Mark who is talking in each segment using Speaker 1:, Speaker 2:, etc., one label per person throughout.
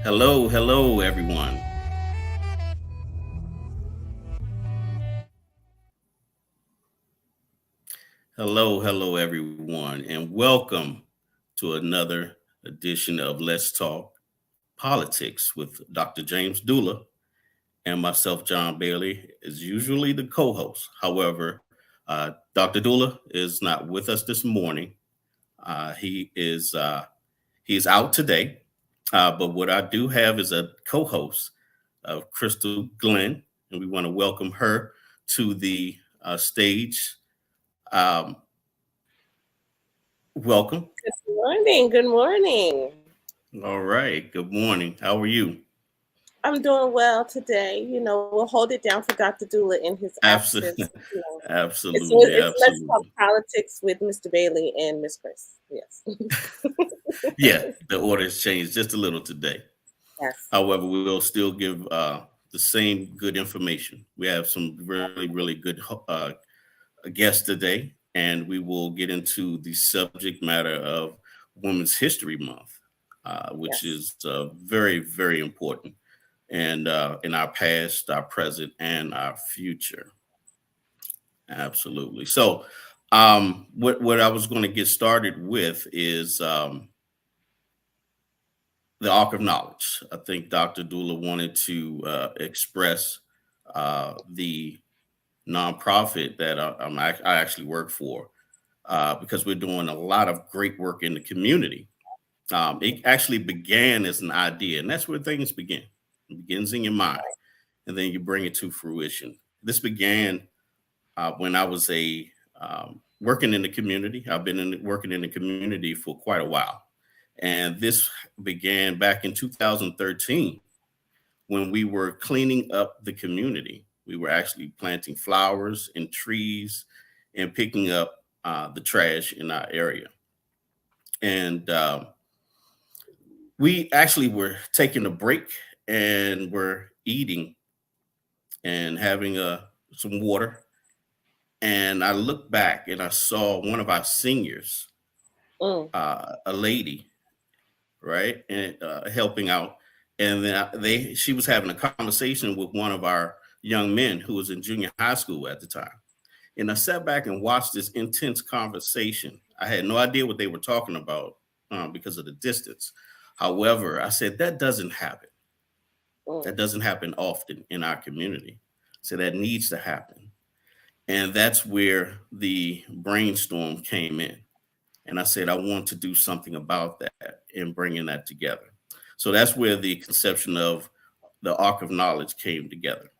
Speaker 1: Hello, hello, everyone. Hello, hello, everyone, and welcome to another edition of Let's Talk Politics with Dr. James Dula and myself, John Bailey, is usually the co-host. However, Dr. Dula is not with us this morning. He's out today, but what I do have is a co-host of Crystal Glenn, and we want to welcome her to the stage. Um, Welcome.
Speaker 2: Good morning. Good morning.
Speaker 1: All right. Good morning. How are you?
Speaker 2: I'm doing well today. We'll hold it down for Dr. Dula in his absence.
Speaker 1: Absolutely.
Speaker 2: It's
Speaker 1: Absolutely.
Speaker 2: it's Let's Talk
Speaker 1: Absolutely.
Speaker 2: Politics with Mr. Bailey and Miss Chris. Yes.
Speaker 1: Yeah, the order has changed just a little today.
Speaker 2: Yes.
Speaker 1: However, we will still give the same good information. We have some really, really good guests today, and we will get into the subject matter of Women's History Month, which
Speaker 2: Yes.
Speaker 1: is very, very important, and in our past, our present, and our future. Absolutely. So, what I was going to get started with is the arc of knowledge. I think Dr. Dula wanted to express the nonprofit that I actually work for because we're doing a lot of great work in the community. It actually began as an idea, and that's where things begin. It begins in your mind, and then you bring it to fruition. This began when I was a working in the community. I've been working in the community for quite a while, and this began back in 2013 when we were cleaning up the community. We were actually planting flowers and trees and picking up the trash in our area, and we actually were taking a break and were eating and having some water. And I looked back and I saw one of our seniors,
Speaker 2: Mm.
Speaker 1: a lady, right, and helping out. And then she was having a conversation with one of our young men who was in junior high school at the time. And I sat back and watched this intense conversation. I had no idea what they were talking about because of the distance. However, I said that doesn't happen.
Speaker 2: Mm.
Speaker 1: That doesn't happen often in our community. So that needs to happen. And that's where the brainstorm came in. And I said, I want to do something about that and bringing that together. So that's where the conception of the arc of knowledge came together.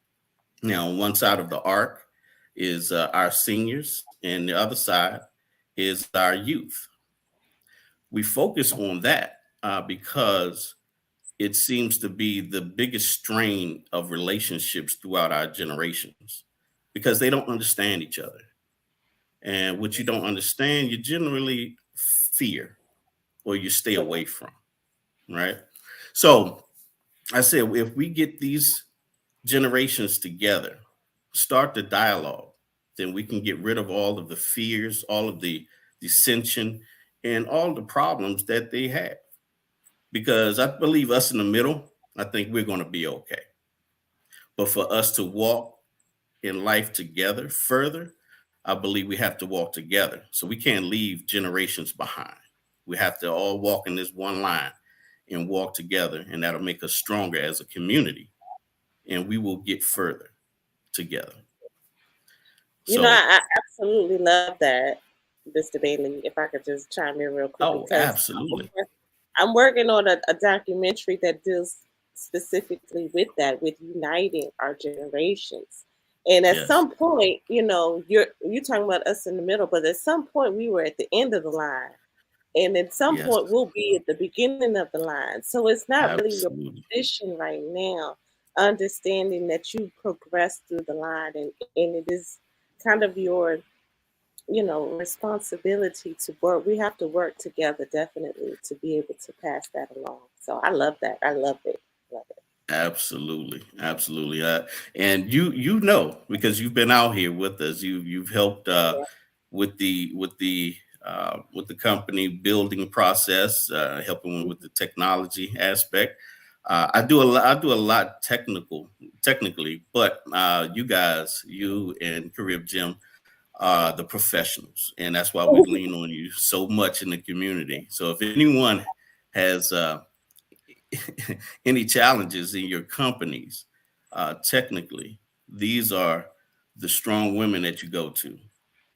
Speaker 1: Now, on one side of the arc is our seniors, and the other side is our youth. We focus on that because it seems to be the biggest strain of relationships throughout our generations because they don't understand each other. And what you don't understand, you generally fear or you stay away from, right? So I said, if we get these generations together, start the dialogue, then we can get rid of all of the fears, all of the dissension, and all the problems that they have. Because I believe us in the middle, I think we're going to be okay. But for us to walk in life together further, I believe we have to walk together. So we can't leave generations behind. We have to all walk in this one line and walk together, and that'll make us stronger as a community, and we will get further together. So,
Speaker 2: I absolutely love that, Mr. Bailey. If I could just chime in real quickly,
Speaker 1: oh,
Speaker 2: because
Speaker 1: absolutely.
Speaker 2: I'm working on a documentary that deals specifically with that, with uniting our generations. And at
Speaker 1: Yes,
Speaker 2: some point, you're talking about us in the middle, but at some point we were at the end of the line. And at some
Speaker 1: yes,
Speaker 2: point we'll be at the beginning of the line. So it's not really your
Speaker 1: absolutely.
Speaker 2: position right now, understanding that you progress through the line, and it is kind of your responsibility to work. We have to work together definitely to be able to pass that along. So I love that. I love it. Love it.
Speaker 1: Absolutely, absolutely. And you know because you've been out here with us. You've helped
Speaker 2: Yeah.
Speaker 1: with the company building process, helping with the technology aspect. I do a lot technically, but you guys, you and Carib Jim, are the professionals, and that's why we lean on you so much in the community. So if anyone has any challenges in your companies, technically, these are the strong women that you go to.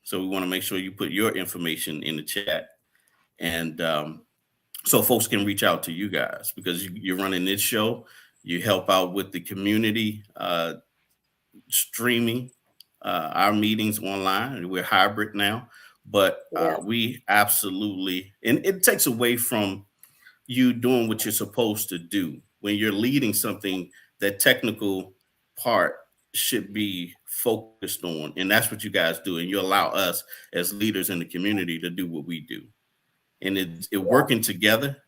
Speaker 1: So we want to make sure you put your information in the chat, and so folks can reach out to you guys because you're running this show. You help out with the community streaming our meetings online. We're hybrid now, but
Speaker 2: Yeah.
Speaker 1: we absolutely, and it takes away from you doing what you're supposed to do when you're leading something. That technical part should be focused on, and that's what you guys do, and you allow us as leaders in the community to do what we do, and it
Speaker 2: Yeah.
Speaker 1: working together,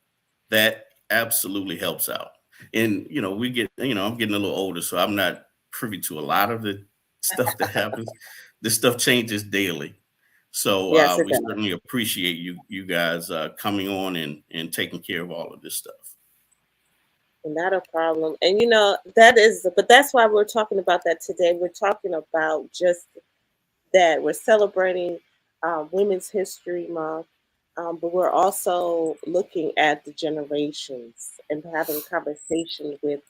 Speaker 1: that absolutely helps out. And we get, I'm getting a little older, so I'm not privy to a lot of the stuff that happens. This stuff changes daily. So
Speaker 2: Yes, it
Speaker 1: we
Speaker 2: does.
Speaker 1: certainly appreciate you guys coming on and taking care of all of this stuff.
Speaker 2: Not a problem. And that is, but that's why we're talking about that today. We're talking about just that. We're celebrating Women's History Month, but we're also looking at the generations and having conversations with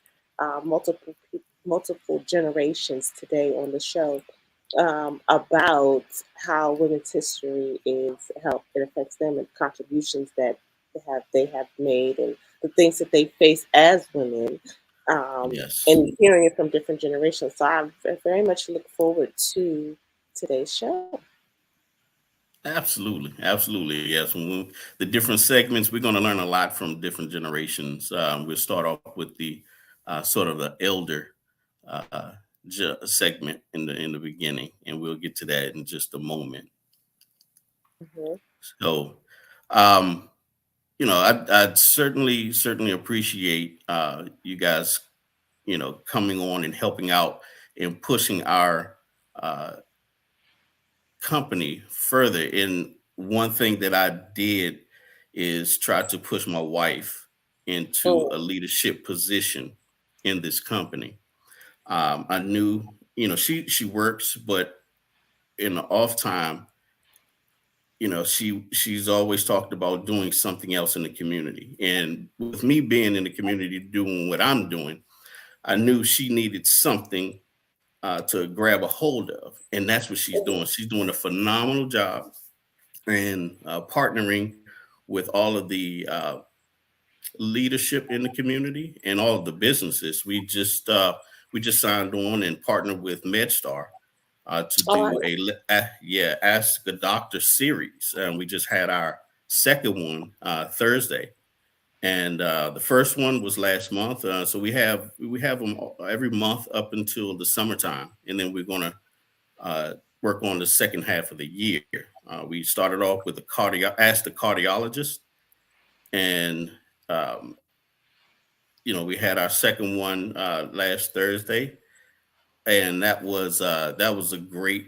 Speaker 2: multiple generations today on the show, about how women's history is how it affects them and contributions that they have made and the things that they face as women,
Speaker 1: Yes.
Speaker 2: and hearing it from different generations. So I very much look forward to today's show.
Speaker 1: Absolutely, absolutely. Yes, the different segments, we're going to learn a lot from different generations. We'll start off with the sort of the elder uh, segment in the beginning, and we'll get to that in just a moment.
Speaker 2: Hmm.
Speaker 1: So, um, I'd certainly appreciate you guys, coming on and helping out and pushing our uh, company further. And one thing that I did is try to push my wife into a
Speaker 2: Mm.
Speaker 1: leadership position in this company. I knew, she works, but in the off time, she's always talked about doing something else in the community. And with me being in the community doing what I'm doing, I knew she needed something to grab a hold of, and that's what she's doing. She's doing a phenomenal job and partnering with all of the leadership in the community and all of the businesses. We just signed on and partnered with MedStar to
Speaker 2: Oh,
Speaker 1: do yeah, Ask a Doctor series. We just had our second one Thursday, and the first one was last month. So we have them every month up until the summertime, and then we're gonna uh, work on the second half of the year. We started off with ask the cardiologist, and um, we had our second one last Thursday, and that was a great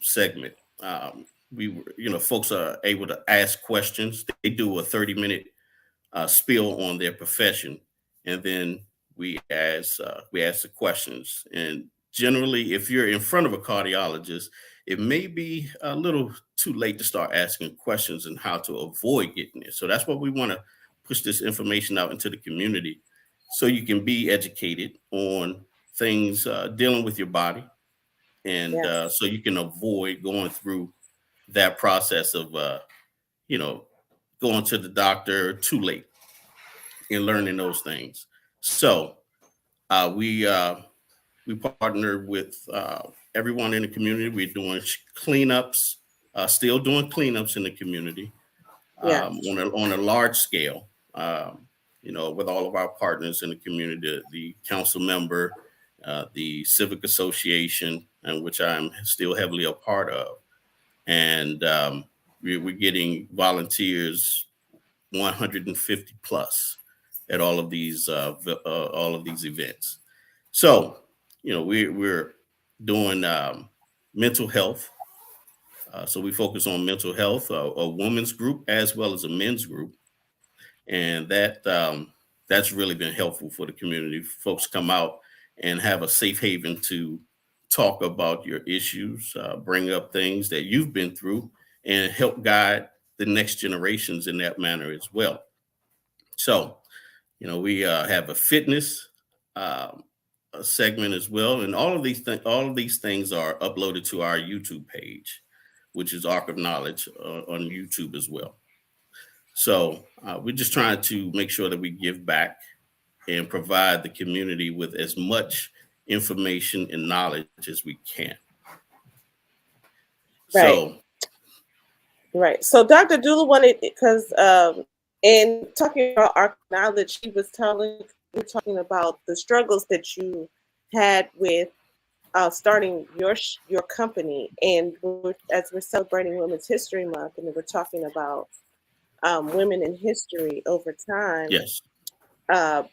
Speaker 1: segment. We were, folks are able to ask questions. They do a 30-minute spiel on their profession, and then we ask the questions. And generally, if you're in front of a cardiologist, it may be a little too late to start asking questions and how to avoid getting it. So that's what we want to push this information out into the community, so you can be educated on things dealing with your body, and
Speaker 2: yes.
Speaker 1: so you can avoid going through that process of you know going to the doctor too late in learning those things. So uh, we uh, we partnered with everyone in the community. We're doing cleanups, still doing cleanups in the community
Speaker 2: Yes.
Speaker 1: on a large scale. With all of our partners in the community, the council member, the civic association, and which I'm still heavily a part of, and we're getting volunteers 150 plus at all of these events. So, we're doing mental health. So we focus on mental health, a women's group as well as a men's group, and that's really been helpful for the community. Folks come out and have a safe haven to talk about your issues, bring up things that you've been through, and help guide the next generations in that manner as well. So, we have a fitness a segment as well, and all of these things are uploaded to our YouTube page, which is Arc of Knowledge on YouTube as well. So we're just trying to make sure that we give back and provide the community with as much information and knowledge as we can.
Speaker 2: Right.
Speaker 1: So,
Speaker 2: Right. So Dr. Dula wanted, because in talking about our knowledge, she was talking about the struggles that you had with starting your company, and as we're celebrating Women's History Month, and we're talking about women in history over time.
Speaker 1: yes,
Speaker 2: Uh,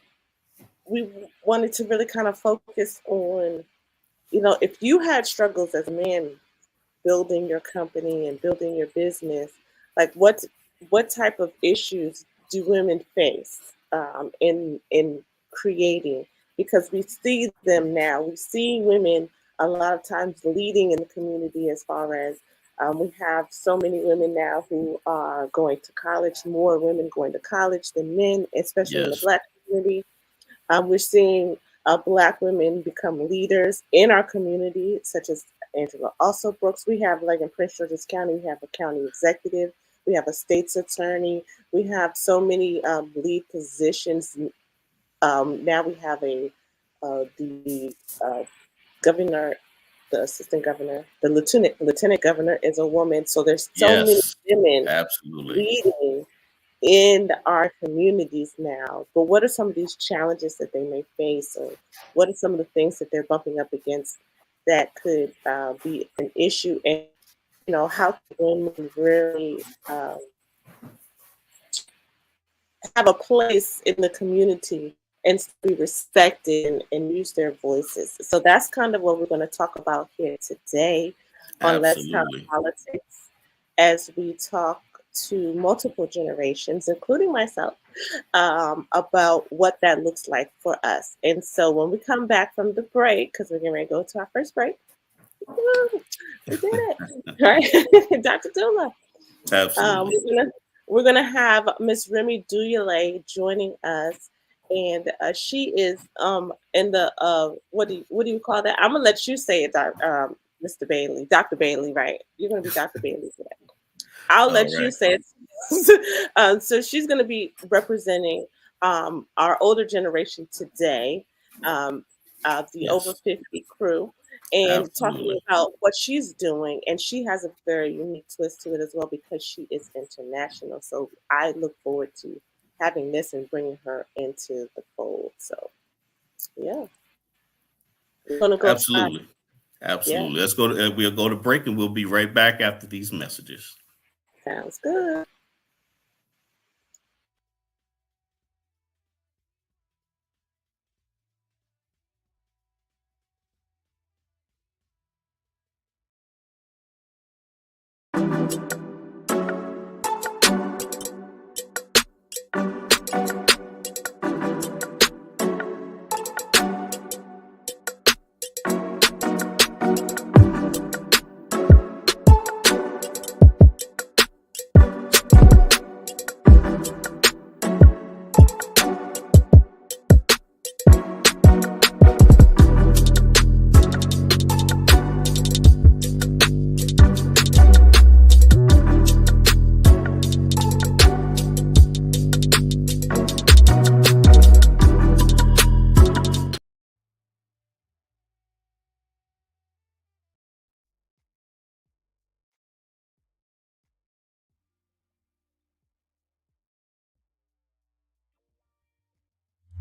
Speaker 2: we wanted to really kind of focus on, if you had struggles as a man building your company and building your business, like what type of issues do women face in creating? Because we see them now. We see women a lot of times leading in the community, as far as we have so many women now who are going to college, more women going to college than men, especially in the
Speaker 1: yes,
Speaker 2: Black community. We're seeing Black women become leaders in our community, such as Angela Also Brooks. We have, like in Prince George's County, we have a county executive, we have a state's attorney, we have so many lead positions. Now we have the governor, the assistant governor, the lieutenant governor is a woman. So there's so many
Speaker 1: yes,
Speaker 2: women
Speaker 1: absolutely.
Speaker 2: leading in our communities now. But what are some of these challenges that they may face, or what are some of the things that they're bumping up against that could be an issue? And how can women really have a place in the community and be respected and use their voices? So that's kind of what we're going to talk about here today on Let's Talk
Speaker 1: Absolutely.
Speaker 2: Politics, as we talk to multiple generations, including myself, about what that looks like for us. And so when we come back from the break, because we're getting ready to go to our first break, woo, we did it, right? Dr. Dula.
Speaker 1: Absolutely.
Speaker 2: We're gonna have Miss Remy Duyale joining us, and she is in the what do you call that? I'm gonna let you say it, Mr. Bailey, Dr. Bailey, right? You're gonna be Dr. Bailey today. I'll
Speaker 1: All
Speaker 2: let you
Speaker 1: right.
Speaker 2: say it. So she's going to be representing our older generation today, the over
Speaker 1: Yes,
Speaker 2: 50 crew, and talking
Speaker 1: absolutely.
Speaker 2: about what she's doing. And she has a very unique twist to it as well, because she is international. So I look forward to having this and bringing her into the fold. So yeah, we're going to go live.
Speaker 1: Absolutely.
Speaker 2: Yeah,
Speaker 1: Absolutely. We'll go to break, and we'll be right back after these messages.
Speaker 2: sounds good.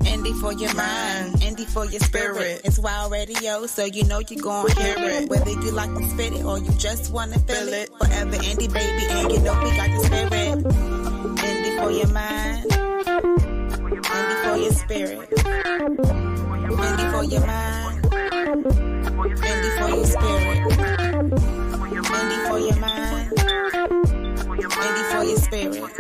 Speaker 3: Indie for your mind, indie for your spirit. It's Wild Radio, so you know you gon' hear it. Whether you like to spit it or you just wanna feel it. Forever indie, baby, and you know we got the spirit. Indie for your mind, indie for your spirit. Indie for your mind, indie for your spirit. Indie for your mind, indie for your spirit.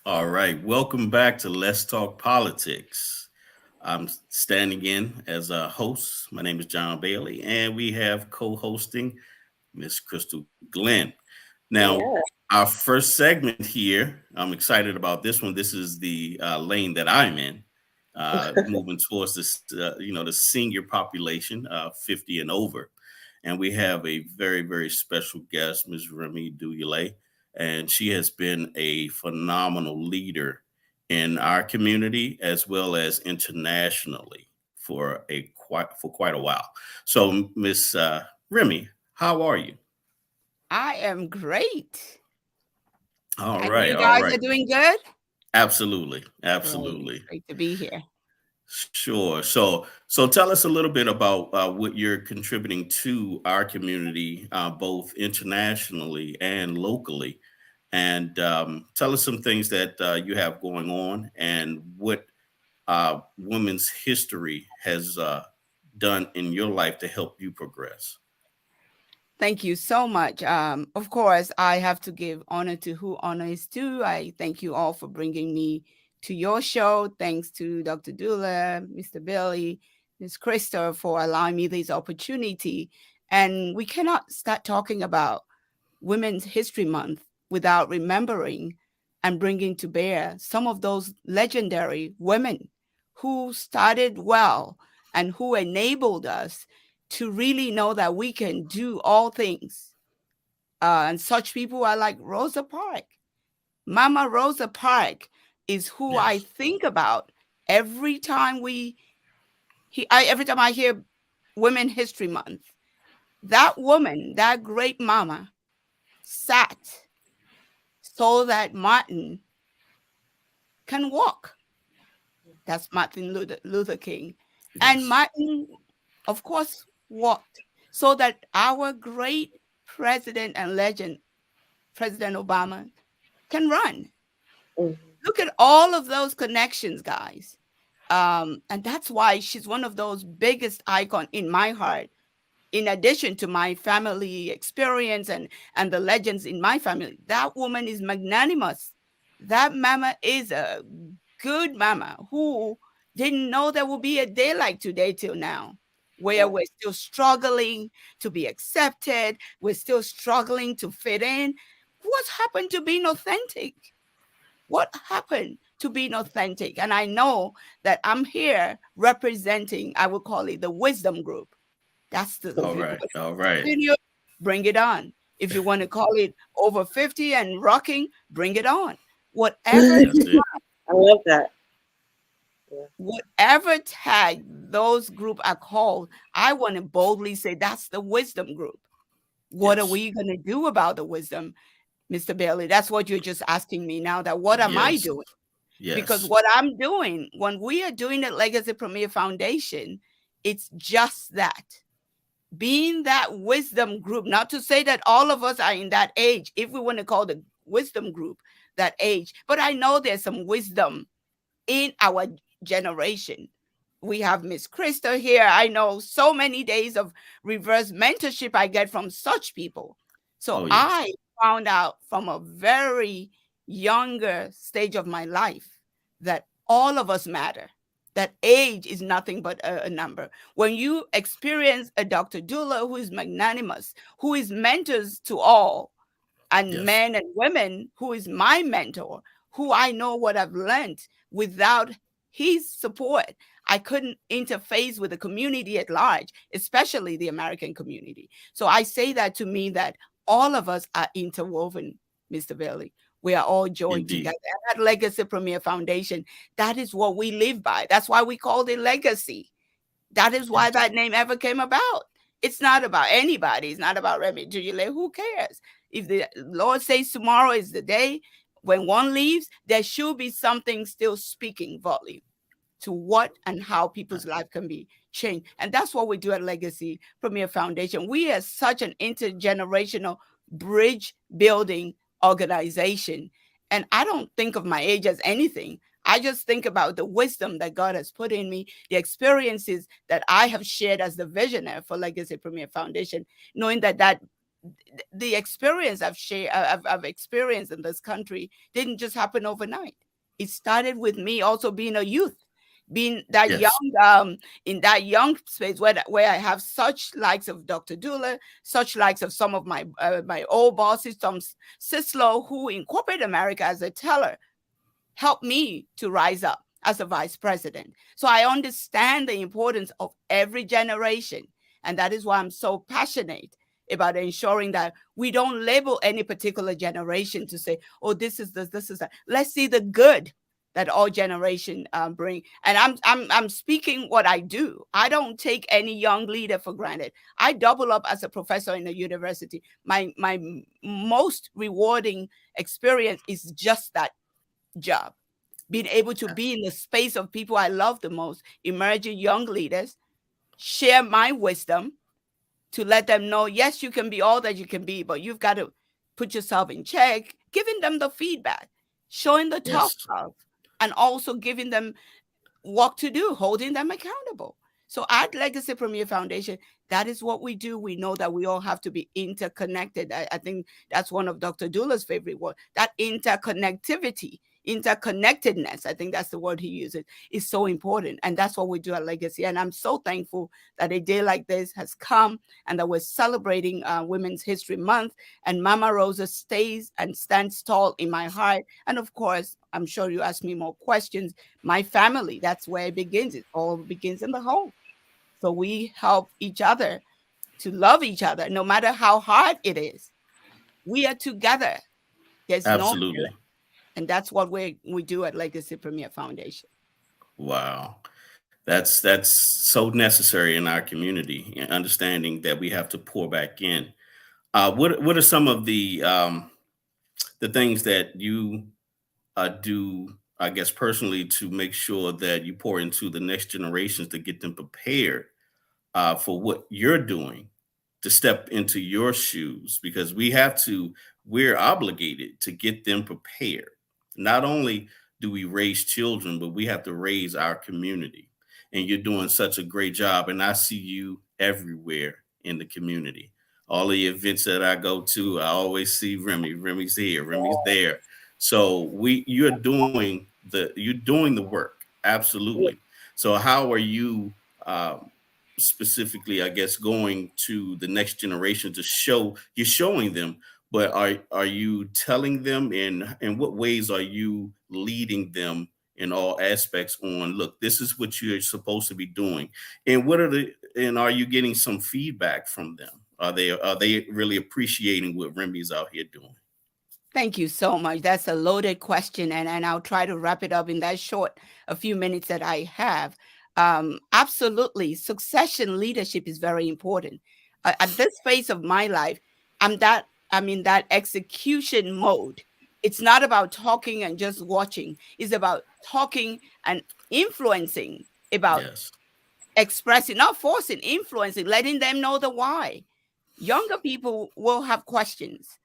Speaker 1: All right, welcome back to Let's Talk Politics. I'm standing in as a host. My name is John Bailey, and we have co-hosting Miss Crystal Glenn. Now,
Speaker 2: Yeah.
Speaker 1: our first segment here, I'm excited about this one. This is the lane that I'm in, moving towards this, the senior population, 50 and over. And we have a very, very special guest, Ms. Remy Dula, and she has been a phenomenal leader in our community as well as internationally for quite a while. So, Miss Remy, how are you?
Speaker 4: I am great.
Speaker 1: All
Speaker 4: And
Speaker 1: right,
Speaker 4: you
Speaker 1: all
Speaker 4: guys
Speaker 1: right.
Speaker 4: are doing good?
Speaker 1: Absolutely,
Speaker 4: Great.
Speaker 1: absolutely.
Speaker 4: Great to be here.
Speaker 1: Sure. So tell us a little bit about what you're contributing to our community, both internationally and locally, and tell us some things that you have going on and what women's history has done in your life to help you progress.
Speaker 4: Thank you so much. Of course, I have to give honor to who honor is due. I thank you all for bringing me to your show. Thanks to Dr. Dula, Mr. Billy, Ms. Krista for allowing me this opportunity. And we cannot start talking about Women's History Month without remembering and bringing to bear some of those legendary women who started well and who enabled us to really know that we can do all things. And such people are like Rosa Parks. Mama Rosa Parks is who I
Speaker 1: Yes.
Speaker 4: think about every time every time I hear Women History Month. That woman, that great mama, sat so that Martin can walk. That's Martin Luther King. And
Speaker 1: Yes.
Speaker 4: Martin, of course, walked so that our great president and legend, President Obama, can run.
Speaker 2: Mhm.
Speaker 4: Look at all of those connections, guys. And that's why she's one of those biggest icon in my heart, in addition to my family experience and the legends in my family. That woman is magnanimous. That mama is a good mama who didn't know there would be a day like today till now, where
Speaker 2: Yeah.
Speaker 4: we're still struggling to be accepted, we're still struggling to fit in. What happened to being authentic? What happened to being authentic? And I know that I'm here representing, I would call it the wisdom group. That's the,
Speaker 1: All
Speaker 4: if you
Speaker 1: right.
Speaker 4: want
Speaker 1: All
Speaker 4: to
Speaker 1: right.
Speaker 4: continue, bring it on. If you want to call it over 50 and rocking, bring it on. Whatever,
Speaker 1: That's it.
Speaker 2: I love that. Yeah.
Speaker 4: whatever tag those group are called, I want to boldly say that's the wisdom group. What are
Speaker 1: Yes.
Speaker 4: we going to do about the wisdom, Mr. Bailey? That's what you're just asking me now. That what am I
Speaker 1: Yes.
Speaker 4: doing? Because
Speaker 1: Yes.
Speaker 4: what I'm doing, when we are doing the Legacy Premier Foundation, it's just that. Being that wisdom group, not to say that all of us are in that age, if we want to call the wisdom group that age, but I know there's some wisdom in our generation. We have Miss Krista here. I know so many days of reverse mentorship I get from such people. So
Speaker 1: Oh, yes.
Speaker 4: I found out from a very younger stage of my life that all of us matter, that age is nothing but a number. When you experience a Dr. Dula who is magnanimous, who is mentors to all, and
Speaker 1: Yes.
Speaker 4: men and women, who is my mentor, who I know what I've learned. Without his support, I couldn't interface with the community at large, especially the American community. So I say that to mean that all of us are interwoven, Mr. Bailey. We are all joined
Speaker 1: Indeed.
Speaker 4: together. And that Legacy Premier Foundation, that is what we live by. That's why we called it legacy. That is why
Speaker 1: Yes.
Speaker 4: that name ever came about. It's not about anybody. It's not about Remy Julie. Who cares? If the Lord says tomorrow is the day when one leaves, there should be something still speaking volume. to what and how people's life can be changed. And that's what we do at Legacy Premier Foundation. We are such an intergenerational bridge building organization. And I don't think of my age as anything. I just think about the wisdom that God has put in me, the experiences that I have shared as the visionary for Legacy Premier Foundation, knowing that the experience I've experienced in this country didn't just happen overnight. It started with me also being a youth, being that
Speaker 1: Yes.
Speaker 4: young, in that young space where I have such likes of Dr. Dula, such likes of some of my old bosses, Tom Sislo, who in corporate America as a teller helped me to rise up as a vice president. So I understand the importance of every generation. And that is why I'm so passionate about ensuring that we don't label any particular generation to say, oh, this is this, this is that. Let's see the good that all generation bring. And I'm speaking what I do. I don't take any young leader for granted. I double up as a professor in a university. My most rewarding experience is just that job, being able to be in the space of people I love the most, emerging young leaders, share my wisdom to let them know, yes, you can be all that you can be, but you've got to put yourself in check, giving them the feedback, showing the tough
Speaker 1: Yes.
Speaker 4: love, and also giving them what to do, holding them accountable. So at Legacy Premier Foundation, that is what we do. We know that we all have to be interconnected. I think that's one of Dr. Dula's favorite words, that interconnectivity, interconnectedness. I think that's the word he uses, is so important. And that's what we do at Legacy. And I'm so thankful that a day like this has come and that we're celebrating Women's History Month. And Mama Rosa stays and stands tall in my heart. And of course, I'm sure you ask me more questions. My family, that's where it begins. It all begins in the home. So we help each other to love each other, no matter how hard it is. We are together. There's no,
Speaker 1: Absolutely.
Speaker 4: and that's what we do at Legacy Premier Foundation.
Speaker 1: Wow. That's so necessary in our community and understanding that we have to pour back in. What are some of the things that you do, I guess, personally to make sure that you pour into the next generations to get them prepared for what you're doing to step into your shoes? Because we're obligated to get them prepared. Not only do we raise children, but we have to raise our community. And you're doing such a great job. And I see you everywhere in the community. All the events that I go to, I always see Remy. Remy's here, Remy's there. So you're doing the work.
Speaker 2: Yeah.
Speaker 1: Absolutely. So how are you specifically, I guess, going to the next generation to you're showing them, but are you telling them, in what ways are you leading them in all aspects on, look, this is what you're supposed to be doing? And are you getting some feedback from them? Are they really appreciating what Remy's out here doing?
Speaker 4: Thank you so much. That's a loaded question, and I'll try to wrap it up in that a few minutes that I have. Absolutely, succession leadership is very important. At this phase of my life, I'm in that execution mode. It's not about talking and just watching. It's about talking and influencing, about
Speaker 1: Yes.
Speaker 4: expressing, not forcing, influencing, letting them know the why. Younger people will have questions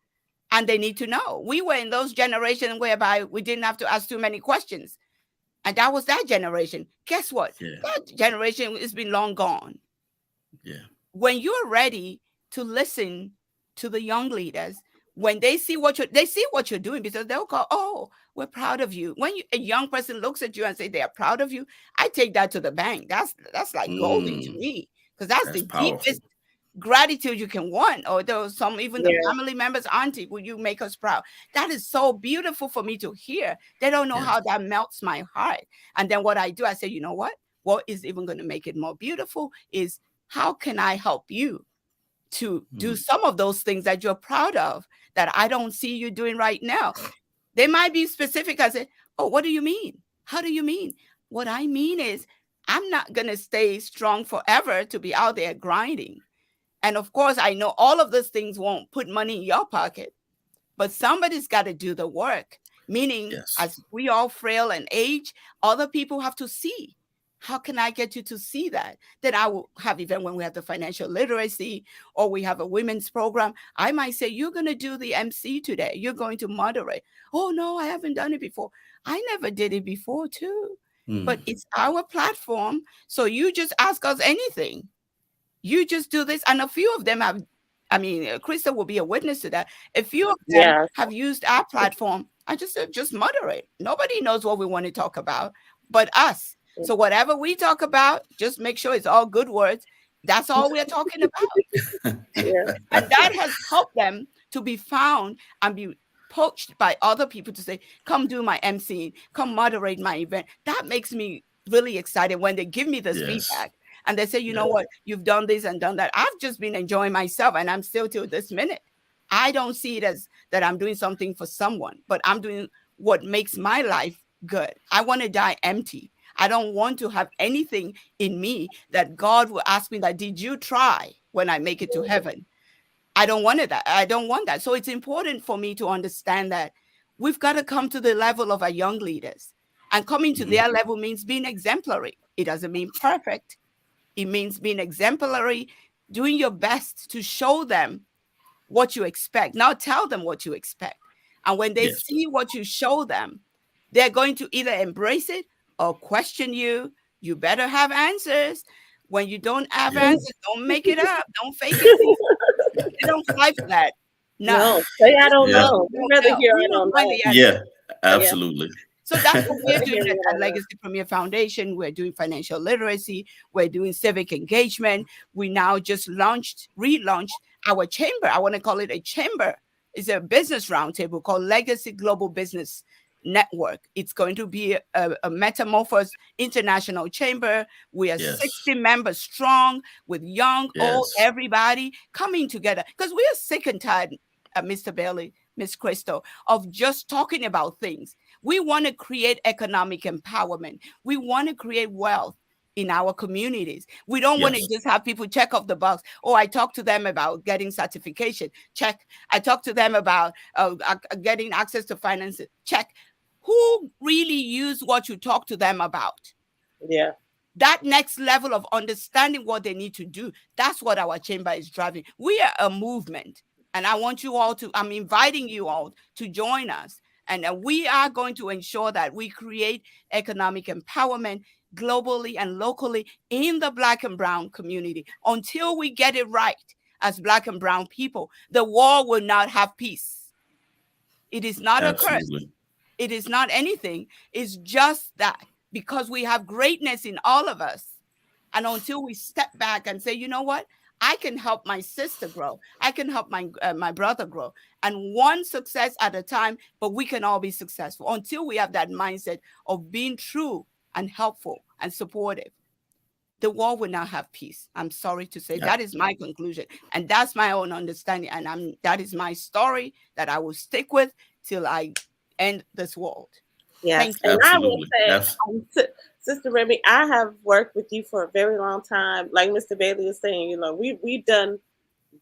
Speaker 4: and they need to know. We were in those generations whereby we didn't have to ask too many questions. And that was that generation. Guess what?
Speaker 1: Yeah.
Speaker 4: That generation has been long gone.
Speaker 1: Yeah.
Speaker 4: When you're ready to listen to the young leaders, when they see what you're doing, because they'll go, oh, we're proud of you. When a young person looks at you and say they are proud of you, I take that to the bank. That's like golden to
Speaker 1: Mm,
Speaker 4: me, because that's
Speaker 1: that's
Speaker 4: the
Speaker 1: powerful.
Speaker 4: deepest gratitude you can want. Or there was some, even the
Speaker 2: Yeah.
Speaker 4: family members, auntie, will you make us proud? That is so beautiful for me to hear. They don't know how
Speaker 1: Yes.
Speaker 4: that melts my heart. And then what I do, I say, you know what is even going to make it more beautiful is, how can I help you to do
Speaker 1: Mm,
Speaker 4: some of those things that you're proud of that I don't see you doing right now? They might be specific. I say, oh, what do you mean? How do you mean? What I mean is, I'm not going to stay strong forever to be out there grinding. And of course, I know all of those things won't put money in your pocket, but somebody's got to do the work. Meaning,
Speaker 1: yes.
Speaker 4: as we all frail and age, other people have to see. How can I get you to see that? Then I will have event when we have the financial literacy or we have a women's program. I might say, you're going to do the MC today. You're going to moderate. Oh, no, I haven't done it before. I never did it before too. But
Speaker 1: Mm.
Speaker 4: it's our platform. So you just ask us anything. You just do this. And a few of them have, I mean, Krista will be a witness to that. A few of them
Speaker 2: Yeah.
Speaker 4: have used our platform. I just said, just moderate. Nobody knows what we want to talk about but us. So whatever we talk about, just make sure it's all good words. That's all we're talking about.
Speaker 2: Yeah.
Speaker 4: And that has helped them to be found and be poached by other people to say, come do my MC, come moderate my event. That makes me really excited when they give me this
Speaker 1: Yes.
Speaker 4: feedback. And they say, you know
Speaker 1: Yeah.
Speaker 4: what, you've done this and done that. I've just been enjoying myself and I'm still till this minute. I don't see it as that I'm doing something for someone, but I'm doing what makes my life good. I want to die empty. I don't want to have anything in me that God will ask me that, did you try when I make it to heaven? I don't want that. I don't want that. So it's important for me to understand that we've got to come to the level of our young leaders. And coming to
Speaker 1: Mhm.
Speaker 4: their level means being exemplary. It doesn't mean perfect. It means being exemplary, doing your best to show them what you expect. Now tell them what you expect. And when they
Speaker 1: Yes.
Speaker 4: see what you show them, they're going to either embrace it or question you. You better have answers. When you don't have
Speaker 1: Yeah.
Speaker 4: answers, don't make it up. Don't fake it. They don't fly for that. No.
Speaker 2: No, say I don't
Speaker 1: Yeah.
Speaker 2: know.
Speaker 4: We
Speaker 2: We'd rather hear I
Speaker 4: don't
Speaker 2: don't
Speaker 4: want
Speaker 2: know.
Speaker 4: the answer.
Speaker 1: Yeah.
Speaker 2: Yeah.
Speaker 1: Absolutely.
Speaker 4: So that's what
Speaker 2: We'd
Speaker 4: we're
Speaker 2: rather
Speaker 4: doing
Speaker 2: hear we
Speaker 4: at
Speaker 2: don't know.
Speaker 4: Legacy Premier Foundation. We're doing financial literacy. We're doing civic engagement. We now just relaunched our chamber. I want to call it a chamber. It's a business roundtable called Legacy Global Business Network. It's going to be a metamorphosed international chamber. We are
Speaker 1: Yes.
Speaker 4: 60 members strong with young, old,
Speaker 1: Yes.
Speaker 4: everybody coming together because we are sick and tired, Mr. Bailey, Miss Crystal, of just talking about things. We want to create economic empowerment. We want to create wealth in our communities. We don't want to
Speaker 1: Yes.
Speaker 4: just have people check off the box. Oh, I talked to them about getting certification. Check. I talked to them about getting access to finance. Check. Who really used what you talked to them about?
Speaker 2: Yeah.
Speaker 4: That next level of understanding what they need to do, that's what our chamber is driving. We are a movement. And I want you all to, I'm inviting you all to join us. And we are going to ensure that we create economic empowerment globally and locally in the Black and Brown community. Until we get it right as Black and Brown people, the world will not have peace. It is not a curse.
Speaker 1: Absolutely.
Speaker 4: It is not anything. It's just that because we have greatness in all of us. And until we step back and say, you know what? I can help my sister grow. I can help my brother grow. And one success at a time, but we can all be successful until we have that mindset of being true and helpful and supportive. The world will not have peace. I'm sorry to say
Speaker 1: Yeah.
Speaker 4: that is my conclusion. And that's my own understanding. And that is my story that I will stick with till I end this world.
Speaker 2: Yes.
Speaker 4: Thank you.
Speaker 2: And I will
Speaker 1: Absolutely.
Speaker 2: say,
Speaker 1: Abs-
Speaker 2: Sister Remy, I have worked with you for a very long time. Like Mr. Bailey is saying, you know, we've done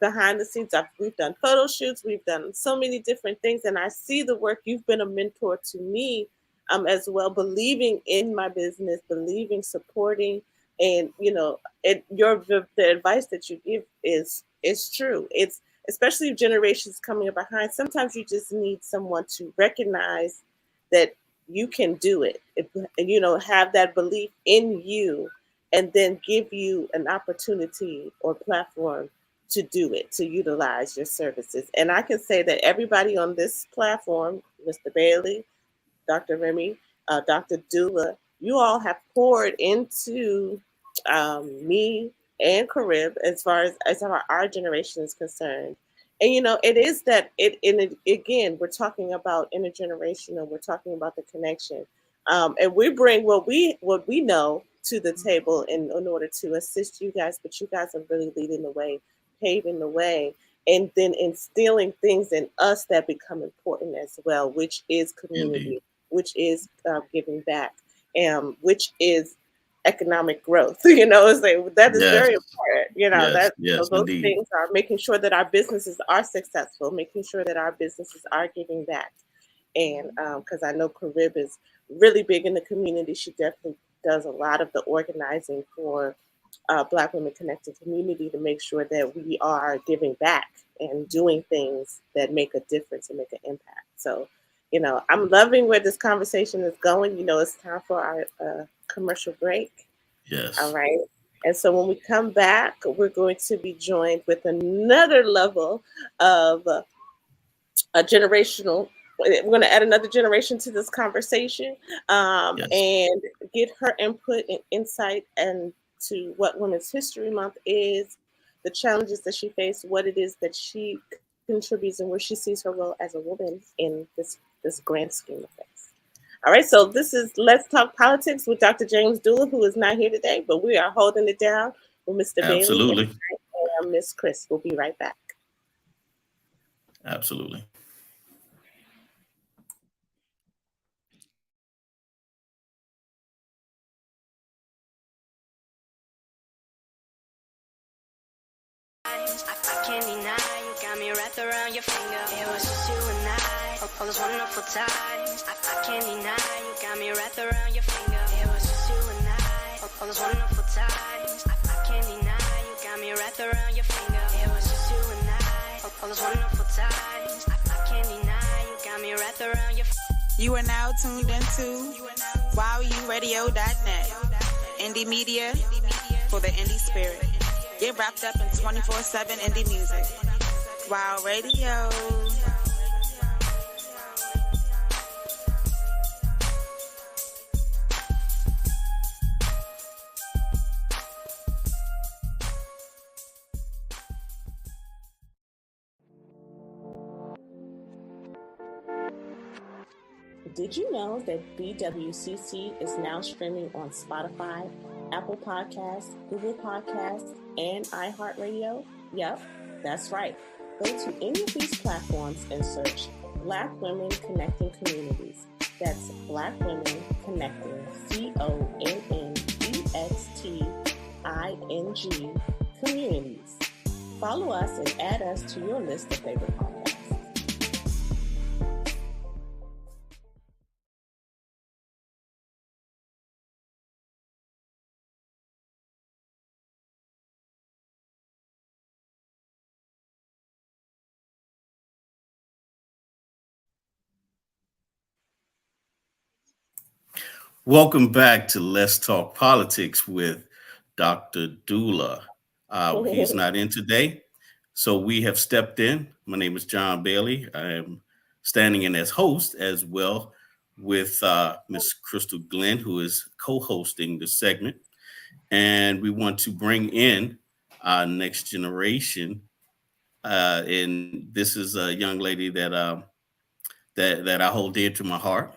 Speaker 2: behind the scenes. We've done photo shoots. We've done so many different things, and I see the work. You've been a mentor to me, as well, believing in my business, believing, supporting, and you know, the advice that you give is true. It's especially generations coming up behind. Sometimes you just need someone to recognize that you can do it. You know, have that belief in you, and then give you an opportunity or platform to do it, to utilize your services. And I can say that everybody on this platform, Mr. Bailey, Dr. Remy, Dr. Dula, you all have poured into me and Carib as far as our generation is concerned. And you know, it is that again, we're talking about intergenerational. We're talking about the connection, and we bring what we know to the table in order to assist you guys. But you guys are really leading the way, paving the way, and then instilling things in us that become important as well, which is
Speaker 1: Indeed.
Speaker 2: community, which is giving back, which is economic growth. You know, it's like, that is
Speaker 1: Yes.
Speaker 2: very important. You know,
Speaker 1: Yes.
Speaker 2: that
Speaker 1: Yes.
Speaker 2: those
Speaker 1: Indeed.
Speaker 2: things are making sure that our businesses are successful, making sure that our businesses are giving back. And because I know Carib is really big in the community, she definitely does a lot of the organizing for Black Women Connected Community to make sure that we are giving back and doing things that make a difference and make an impact. So, I'm loving where this conversation is going. It's time for our commercial break. All
Speaker 1: Yes.
Speaker 2: right. And so when we come back, we're going to be joined with another level of a generational. We're going to add another generation to this conversation,
Speaker 1: Yes.
Speaker 2: and get her input and insight into what Women's History Month is, the challenges that she faced, what it is that she contributes, and where she sees her role as a woman in this grand scheme of things. All right, so this is Let's Talk Politics with Dr. James Dula, who is not here today, but we are holding it down with Mr. Bailey and
Speaker 1: Absolutely.
Speaker 2: Miss Chris. We'll be right back.
Speaker 1: Absolutely.
Speaker 3: I can't deny you got me wrapped around your finger. It was just you and I, all those wonderful times. I can't deny you got me wrapped around your finger. It was just you and I, all those wonderful times. I can't deny you got me wrapped around your finger. It was just you and I, all those wonderful times. I can't deny you got me wrapped around your. You are now tuned into WowURadio.net, indie media for the indie spirit. Get wrapped up in 24/7 indie music. Wow Radio.
Speaker 2: Did you know that BWCC is now streaming on Spotify, Apple Podcasts, Google Podcasts, and iHeartRadio? Yep, that's right. Go to any of these platforms and search Black Women Connecting Communities. That's Black Women Connecting, CONNEXTING communities. Follow us and add us to your list of favorite podcasts.
Speaker 1: Welcome back to Let's Talk Politics with Dr. Dula. He's not in today, so we have stepped in. My name is John Bailey. I am standing in as host as well with Miss Crystal Glenn, who is co-hosting the segment. And we want to bring in our next generation. And this is a young lady that I hold dear to my heart.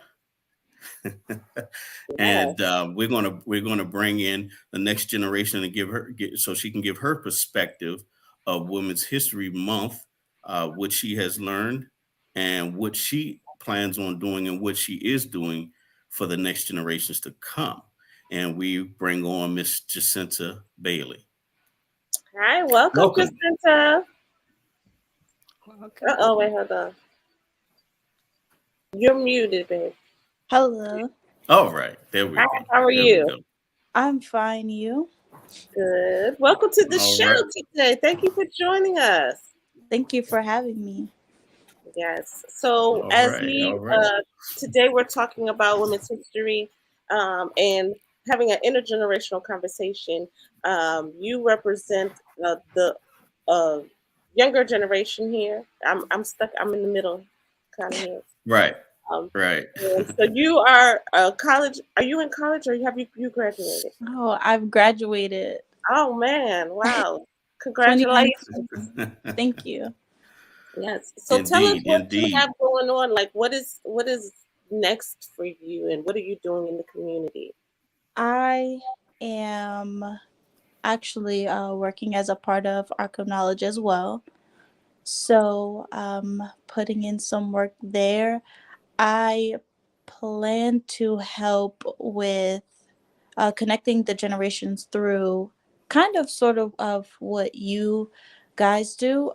Speaker 2: Yes.
Speaker 1: And we're gonna bring in the next generation and so she can give her perspective of Women's History Month, what she has learned and what she plans on doing and what she is doing for the next generations to come. And we bring on Miss Jacinta Bailey.
Speaker 2: Hi, welcome,
Speaker 1: Welcome.
Speaker 2: Jacinta.
Speaker 4: Welcome.
Speaker 2: Oh, wait, hold on. You're muted, babe.
Speaker 5: Hello,
Speaker 1: All right, there we
Speaker 2: Hi,
Speaker 1: go.
Speaker 2: how are
Speaker 1: There we
Speaker 2: you?
Speaker 1: go.
Speaker 5: I'm fine. You?
Speaker 2: Good. Welcome to the
Speaker 1: All
Speaker 2: show
Speaker 1: right.
Speaker 2: today. Thank you for joining us.
Speaker 5: Thank you for having me.
Speaker 2: Yes. So,
Speaker 1: All
Speaker 2: as
Speaker 1: right.
Speaker 2: we
Speaker 1: All right.
Speaker 2: today we're talking about women's history, and having an intergenerational conversation. You represent the uh, younger generation here. I'm stuck. I'm in the middle, kind of here.
Speaker 1: Right.
Speaker 2: Um,
Speaker 1: Right.
Speaker 2: and so you are college. Are you in college, or have you graduated?
Speaker 5: Oh, I've graduated
Speaker 2: Oh man! Wow! Congratulations.
Speaker 5: 2019. Thank you.
Speaker 2: Yes. So tell us
Speaker 1: Indeed.
Speaker 2: what you
Speaker 1: Indeed.
Speaker 2: have going on. Like, what is next for you, and what are you doing in the community?
Speaker 5: I am actually working as a part of Archive Knowledge as well. So, putting in some work there. I plan to help with connecting the generations through kind of sort of what you guys do,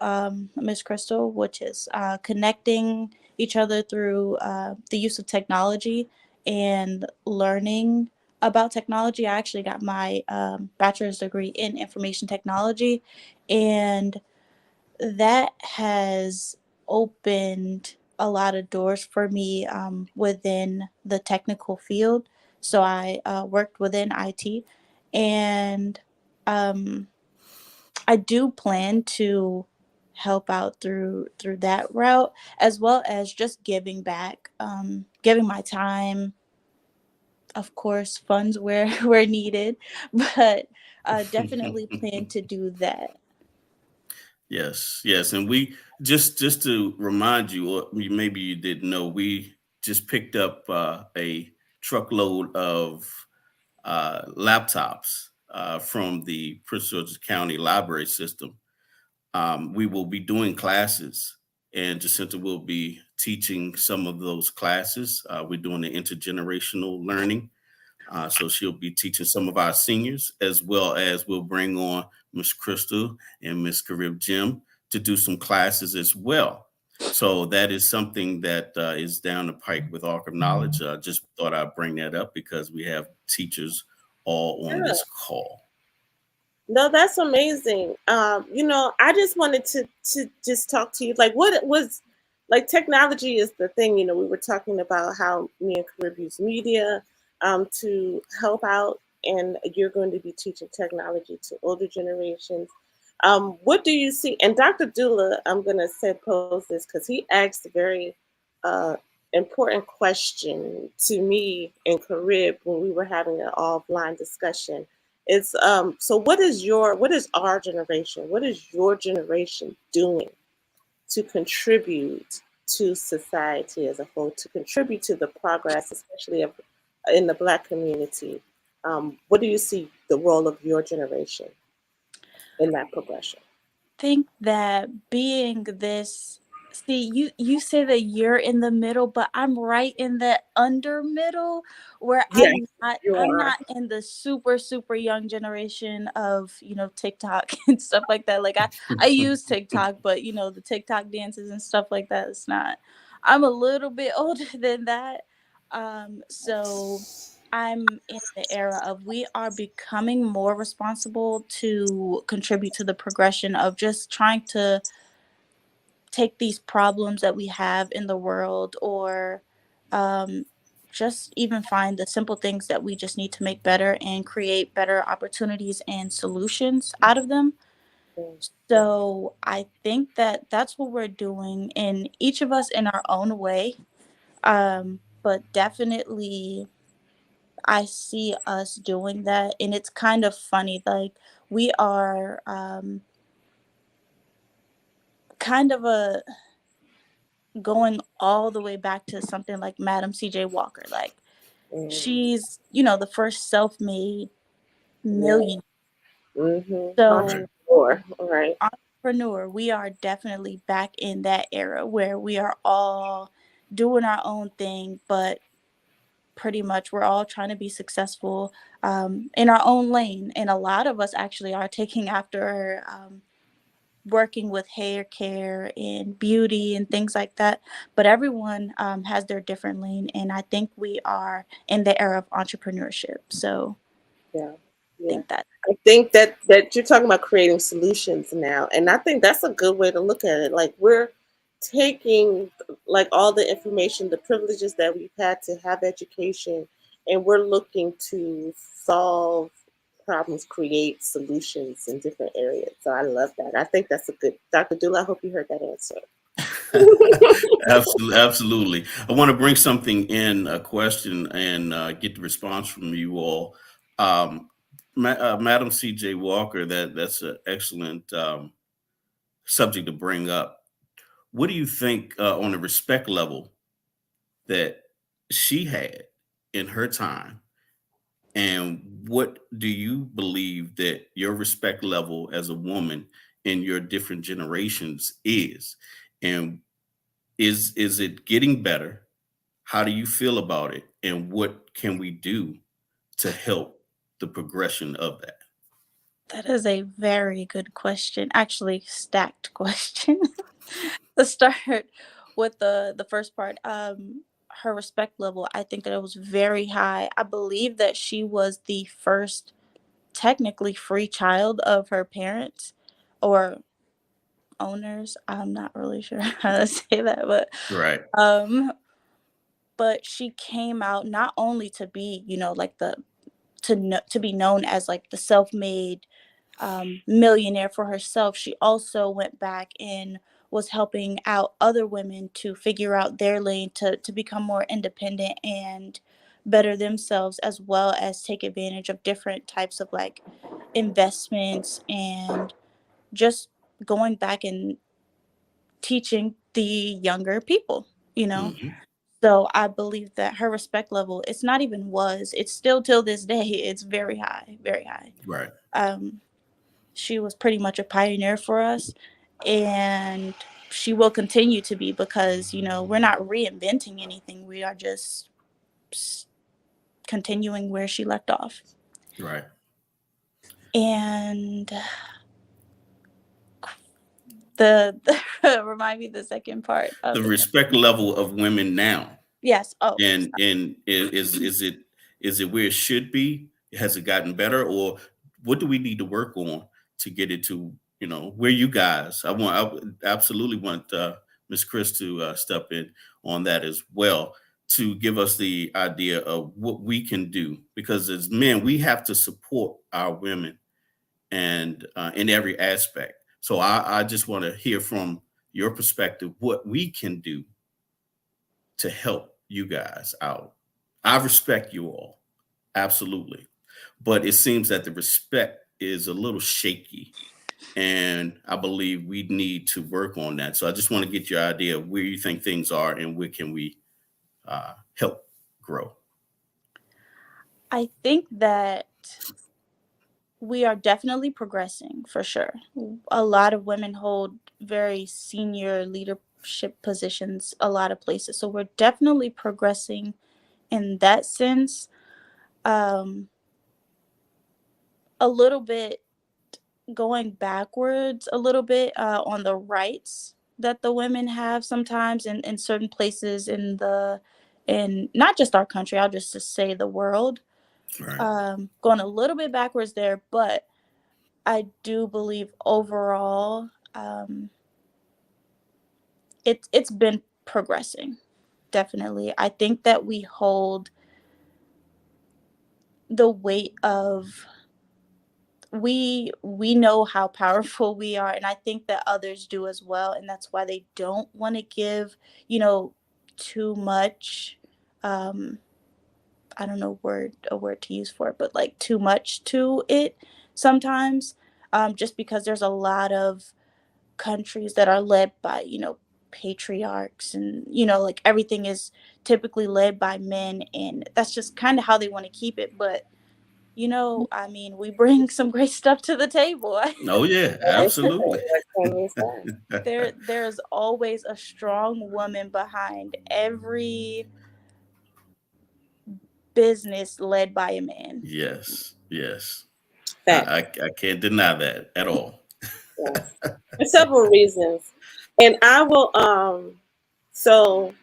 Speaker 5: Miss Crystal, which is connecting each other through the use of technology and learning about technology, I actually got my bachelor's degree in information technology, and that has opened a lot of doors for me within the technical field. So I worked within IT, and um, I do plan to help out through that route, as well as just giving back, giving my time, of course, funds where where needed, but definitely plan to do that.
Speaker 1: Yes, yes, and we just to remind you, or maybe you didn't know, we just picked up a truckload of laptops from the Prince George's County Library System. We will be doing classes, and Jacinta will be teaching some of those classes. We're doing the intergenerational learning. So she'll be teaching some of our seniors, as well as we'll bring on Miss Crystal and Miss Karib Jim to do some classes as well. So that is something that is down the pike with Arc of Knowledge. Just thought I'd bring that up because we have teachers all on
Speaker 2: Yeah.
Speaker 1: this call.
Speaker 2: No, that's amazing. I just wanted to just talk to you. Like, what it was like. Technology is the thing. We were talking about how me and Carib use media to help out, and you're going to be teaching technology to older generations. What do you see? And Dr. Dula, I'm gonna say pose this because he asked a very uh, important question to me and Carib when we were having an offline discussion. It's so what is our generation? What is your generation doing to contribute to society as a whole, to contribute to the progress, especially in the Black community? What do you see the role of your generation in that progression?
Speaker 5: Think that being this, see, you say that you're in the middle, but I'm right in the under middle, where
Speaker 2: Yes, you
Speaker 5: I'm
Speaker 2: are.
Speaker 5: not in the super young generation of, TikTok and stuff like that. Like I use TikTok, but the TikTok dances and stuff like that, it's not. I'm a little bit older than that. So I'm in the era of, we are becoming more responsible to contribute to the progression of just trying to take these problems that we have in the world, or um, just even find the simple things that we just need to make better and create better opportunities and solutions out of them.
Speaker 2: Mm, yeah,
Speaker 5: So I think that that's what we're doing, in each of us in our own way. But definitely I see us doing that, and it's kind of funny. Like, we are kind of a going all the way back to something like Madam C.J. Walker. Like,
Speaker 2: mm,
Speaker 5: she's the first self-made
Speaker 2: yeah.
Speaker 5: millionaire. So,
Speaker 2: Entrepreneur, all right.
Speaker 5: entrepreneur, we are definitely back in that era where we are all doing our own thing, but pretty much we're all trying to be successful in our own lane, and a lot of us actually are taking after working with hair care and beauty and things like that. But everyone has their different lane, and I think we are in the era of entrepreneurship. So
Speaker 2: Yeah,
Speaker 5: I
Speaker 2: yeah.
Speaker 5: think that.
Speaker 2: I think that you're talking about creating solutions now, and I think that's a good way to look at it. Like, we're taking like all the information, the privileges that we've had to have education, and we're looking to solve problems, create solutions in different areas. So I love that. I think that's a good, Dr. Dula. I hope you heard that answer.
Speaker 1: Absolutely, absolutely. I want to bring something in, a question, and get the response from you all. Um, Madam C.J. Walker, that's an excellent subject to bring up. What do you think on a respect level that she had in her time, and what do you believe that your respect level as a woman in your different generations is, and is it getting better? How do you feel about it? And what can we do to help the progression of that?
Speaker 5: That is a very good question. Actually, stacked question. Let's start with the first part. her respect level, I think that it was very high. I believe that she was the first technically free child of her parents or owners. I'm not really sure how to say that,
Speaker 1: Right.
Speaker 5: um but she came out not only to be, like to be known as like the self-made millionaire for herself. She also went back and was helping out other women to figure out their lane to become more independent and better themselves, as well as take advantage of different types of like investments and just going back and teaching the younger people, you know.
Speaker 1: Hmm.
Speaker 5: So I believe that her respect level, it's not even was, it's still till this day, it's very high, very high.
Speaker 1: Right.
Speaker 5: Um, she was pretty much a pioneer for us, and she will continue to be because, we're not reinventing anything. We are just continuing where she left off.
Speaker 1: Right.
Speaker 5: And the remind me the second part
Speaker 1: The
Speaker 5: of the question.
Speaker 1: respect level of women now,
Speaker 5: Yes. Oh,
Speaker 1: and is it where it should be? Has it gotten better, or what do we need to work on to get it to where you guys? I would absolutely want Miss Chris to step in on that as well, to give us the idea of what we can do, because as men we have to support our women and in every aspect. So I just want to hear from your perspective what we can do to help you guys out. I respect you all, absolutely. But it seems that the respect is a little shaky. And I believe we need to work on that. So I just want to get your idea of where you think things are and where can we help grow.
Speaker 5: I think that we are definitely progressing for sure. A lot of women hold very senior leadership positions a lot of places. So we're definitely progressing in that sense. Um, a little bit going backwards a little bit on the rights that the women have sometimes in certain places in not just our country, I'll just say the world.
Speaker 1: Right.
Speaker 5: Going a little bit backwards there, but I do believe overall, it's been progressing. Definitely. I think that we hold the weight of we know how powerful we are, and I think that others do as well, and that's why they don't want to give, too much. um I don't know a word to use for it, but like too much to it sometimes, just because there's a lot of countries that are led by, patriarchs, and like everything is typically led by men, and that's just kind of how they want to keep it. But I mean, we bring some great stuff to the table.
Speaker 1: Oh yeah,
Speaker 2: Right?
Speaker 1: absolutely.
Speaker 2: What can we say?
Speaker 5: There's always a strong woman behind every business led by a man.
Speaker 1: Yes, yes.
Speaker 2: Fact.
Speaker 1: I can't deny that at all.
Speaker 2: Yes. For several reasons. And I will so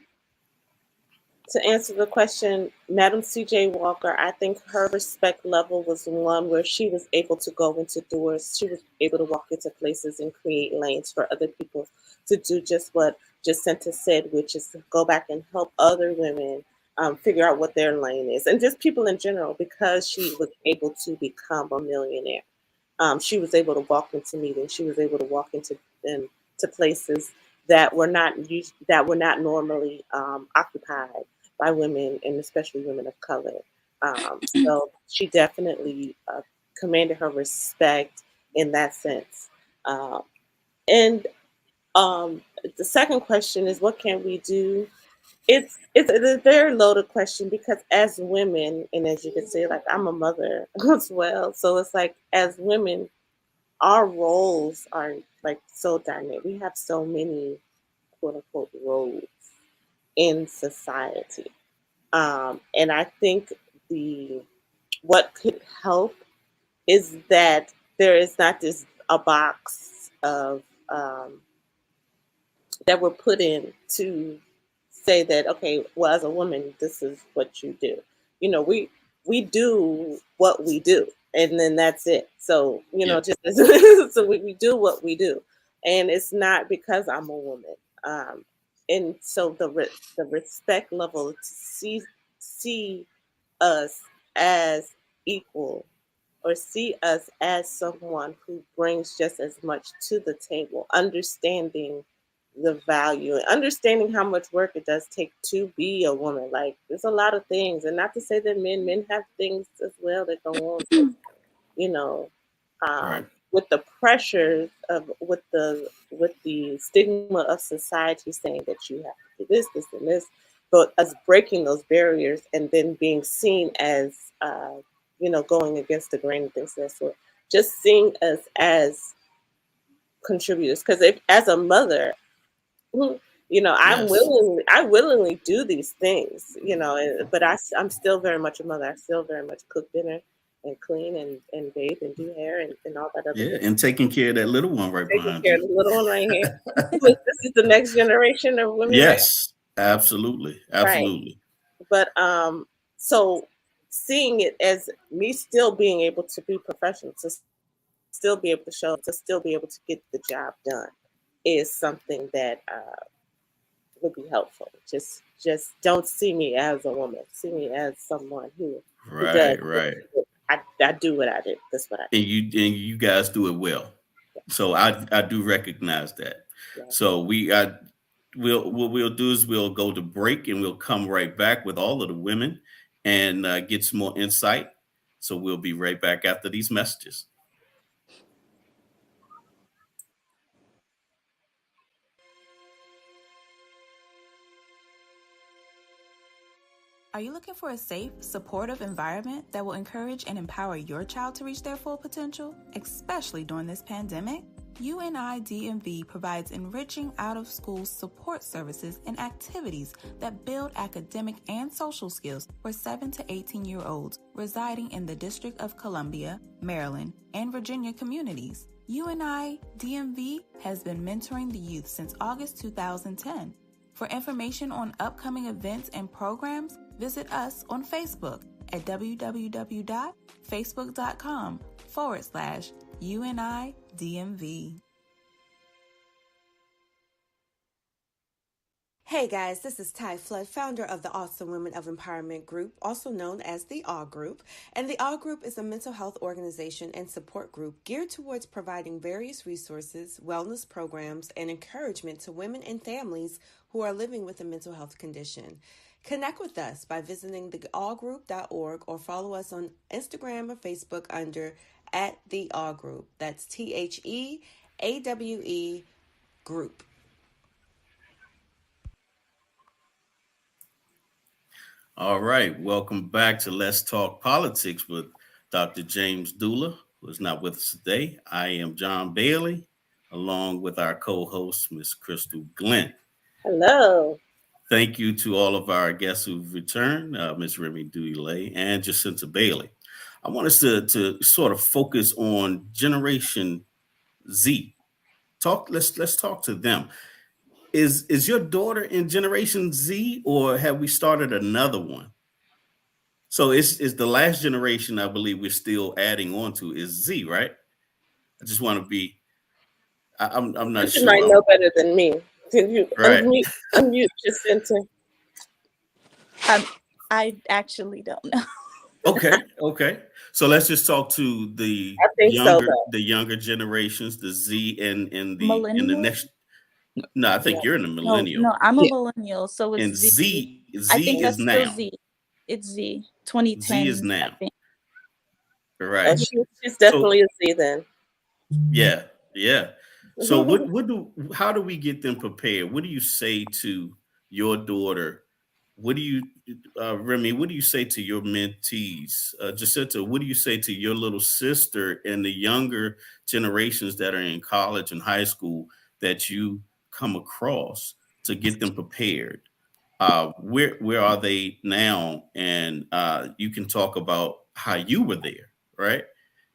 Speaker 2: to answer the question, Madam C.J. Walker, I think her respect level was one where she was able to go into doors. She was able to walk into places and create lanes for other people to do just what Jacinta said, which is to go back and help other women figure out what their lane is, and just people in general, because she was able to become a millionaire. She was able to walk into meetings. She was able to walk into places that were not normally occupied by women, and especially women of color. So she definitely commanded her respect in that sense. Um, and the second question is, what can we do? It's a very loaded question, because as women, and as you can see, like I'm a mother as well, so it's like as women, our roles are like so dynamic. We have so many quote unquote roles in society. And I think the what could help is that there is not just a box of that we're put in to say that, okay, well, as a woman, this is what you do. You know, we do what we do, and then that's it. So, you
Speaker 1: Yeah.
Speaker 2: know, just so we do what we do, and it's not because I'm a woman. Um, and so the respect level to see us as equal, or see us as someone who brings just as much to the table, understanding the value and understanding how much work it does take to be a woman. Like, there's a lot of things, and not to say that men have things as well that go on, but, you know,
Speaker 1: Right.
Speaker 2: with the pressures of with the stigma of society saying that you have to do this, and this, but us breaking those barriers and then being seen as, going against the grain and things of that sort. Just seeing us as contributors, because if as a mother,
Speaker 1: Yes.
Speaker 2: I willingly do these things, but I'm still very much a mother. I still very much cook dinner and clean and bathe and do hair and all that other
Speaker 1: Yeah.
Speaker 2: good
Speaker 1: And
Speaker 2: stuff.
Speaker 1: taking care of that little one right
Speaker 2: Taking
Speaker 1: behind
Speaker 2: care of
Speaker 1: you.
Speaker 2: the little one right here. This is the next generation of women, right?
Speaker 1: Yes. Absolutely.
Speaker 2: Right.
Speaker 1: Absolutely.
Speaker 2: But so seeing it as me still being able to be professional, to still be able to show, to still be able to get the job done, is something that would be helpful. Just don't see me as a woman. See me as someone who does.
Speaker 1: Right. Right.
Speaker 2: I do what I do. That's what I do.
Speaker 1: And you guys do it well. So I do recognize that.
Speaker 2: Yeah.
Speaker 1: So we'll what we'll do is we'll go to break and we'll come right back with all of the women and get some more insight. So we'll be right back after these messages.
Speaker 3: Are you looking for a safe, supportive environment that will encourage and empower your child to reach their full potential, especially during this pandemic? UNI DMV provides enriching out-of-school support services and activities that build academic and social skills for 7 to 18-year-olds residing in the District of Columbia, Maryland, and Virginia communities. UNI DMV has been mentoring the youth since August 2010. For information on upcoming events and programs, visit us on Facebook at www.facebook.com/UNIDMV.
Speaker 6: Hey guys, this is Ty Flood, founder of the Awesome Women of Empowerment Group, also known as the AW Group. And the AW Group is a mental health organization and support group geared towards providing various resources, wellness programs, and encouragement to women and families who are living with a mental health condition. Connect with us by visiting theawgroup.org or follow us on Instagram or Facebook under @theawgroup. That's THEAWE Group.
Speaker 1: All right. Welcome back to Let's Talk Politics with Dr. James Dula, who is not with us today. I am John Bailey, along with our co-host, Miss Crystal Glenn.
Speaker 2: Hello.
Speaker 1: Thank you to all of our guests who've returned, Ms. Remy Dulay and Jacinta Bailey. I want us to sort of focus on Generation Z. Let's talk to them. Is your daughter in Generation Z, or have we started another one? So it's the last generation I believe we're still adding on to is Z, right? I just want to be. I'm not
Speaker 2: You might
Speaker 1: sure.
Speaker 2: know better than me. Can you
Speaker 1: Right.
Speaker 2: unmute Jacinta?
Speaker 5: I actually don't know.
Speaker 1: Okay. Okay. So let's just talk to the
Speaker 2: I think so, though.
Speaker 1: younger generations, the Z and the
Speaker 5: Millennial?
Speaker 1: next. No, I
Speaker 2: Yeah.
Speaker 1: think you're in the
Speaker 5: No,
Speaker 1: millennial.
Speaker 5: no, I'm a
Speaker 4: Yeah.
Speaker 5: millennial, so it's
Speaker 1: And
Speaker 5: Z. I
Speaker 1: Z
Speaker 5: think
Speaker 1: is
Speaker 5: that's still
Speaker 1: now.
Speaker 5: Z. It's Z.
Speaker 1: Z is
Speaker 5: 2010s, I
Speaker 1: now.
Speaker 5: think.
Speaker 2: Oh,
Speaker 1: Right.
Speaker 2: she's
Speaker 1: So
Speaker 2: definitely a Z then.
Speaker 1: yeah, yeah. So how do we get them prepared? What do you say to your daughter? What do you, Remy, what do you say to your mentees? Jacinta, what do you say to your little sister and the younger generations that are in college and high school that you come across to get them prepared? Where are they now? And you can talk about how you were there, right?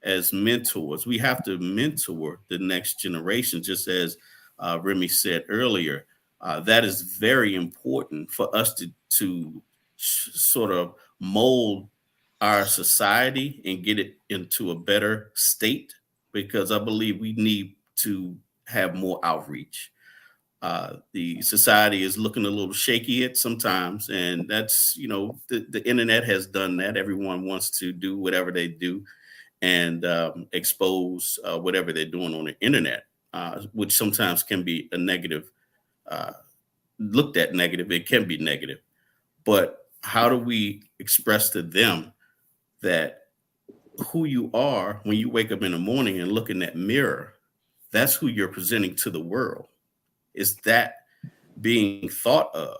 Speaker 1: As mentors, we have to mentor the next generation, just as Remy said earlier. That is very important for us to sort of mold our society and get it into a better state, because I believe we need to have more outreach. The society is looking a little shaky at sometimes, and that's, the internet has done that. Everyone wants to do whatever they do and expose whatever they're doing on the internet, which sometimes can be a negative, uh, looked at negative. It can be negative, but how do we express to them that who you are when you wake up in the morning and look in that mirror? That's who you're presenting to the world. Is that being thought of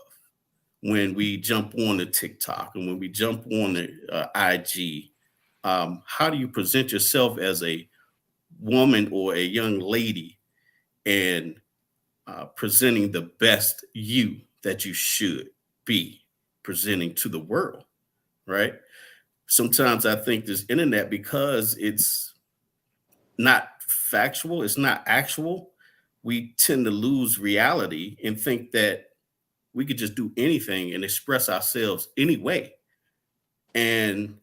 Speaker 1: when we jump on the TikTok and when we jump on the IG? How do you present yourself as a woman or a young lady, and presenting the best you that you should be presenting to the world, right? Sometimes I think this internet, because it's not factual, it's not actual, we tend to lose reality and think that we could just do anything and express ourselves anyway. And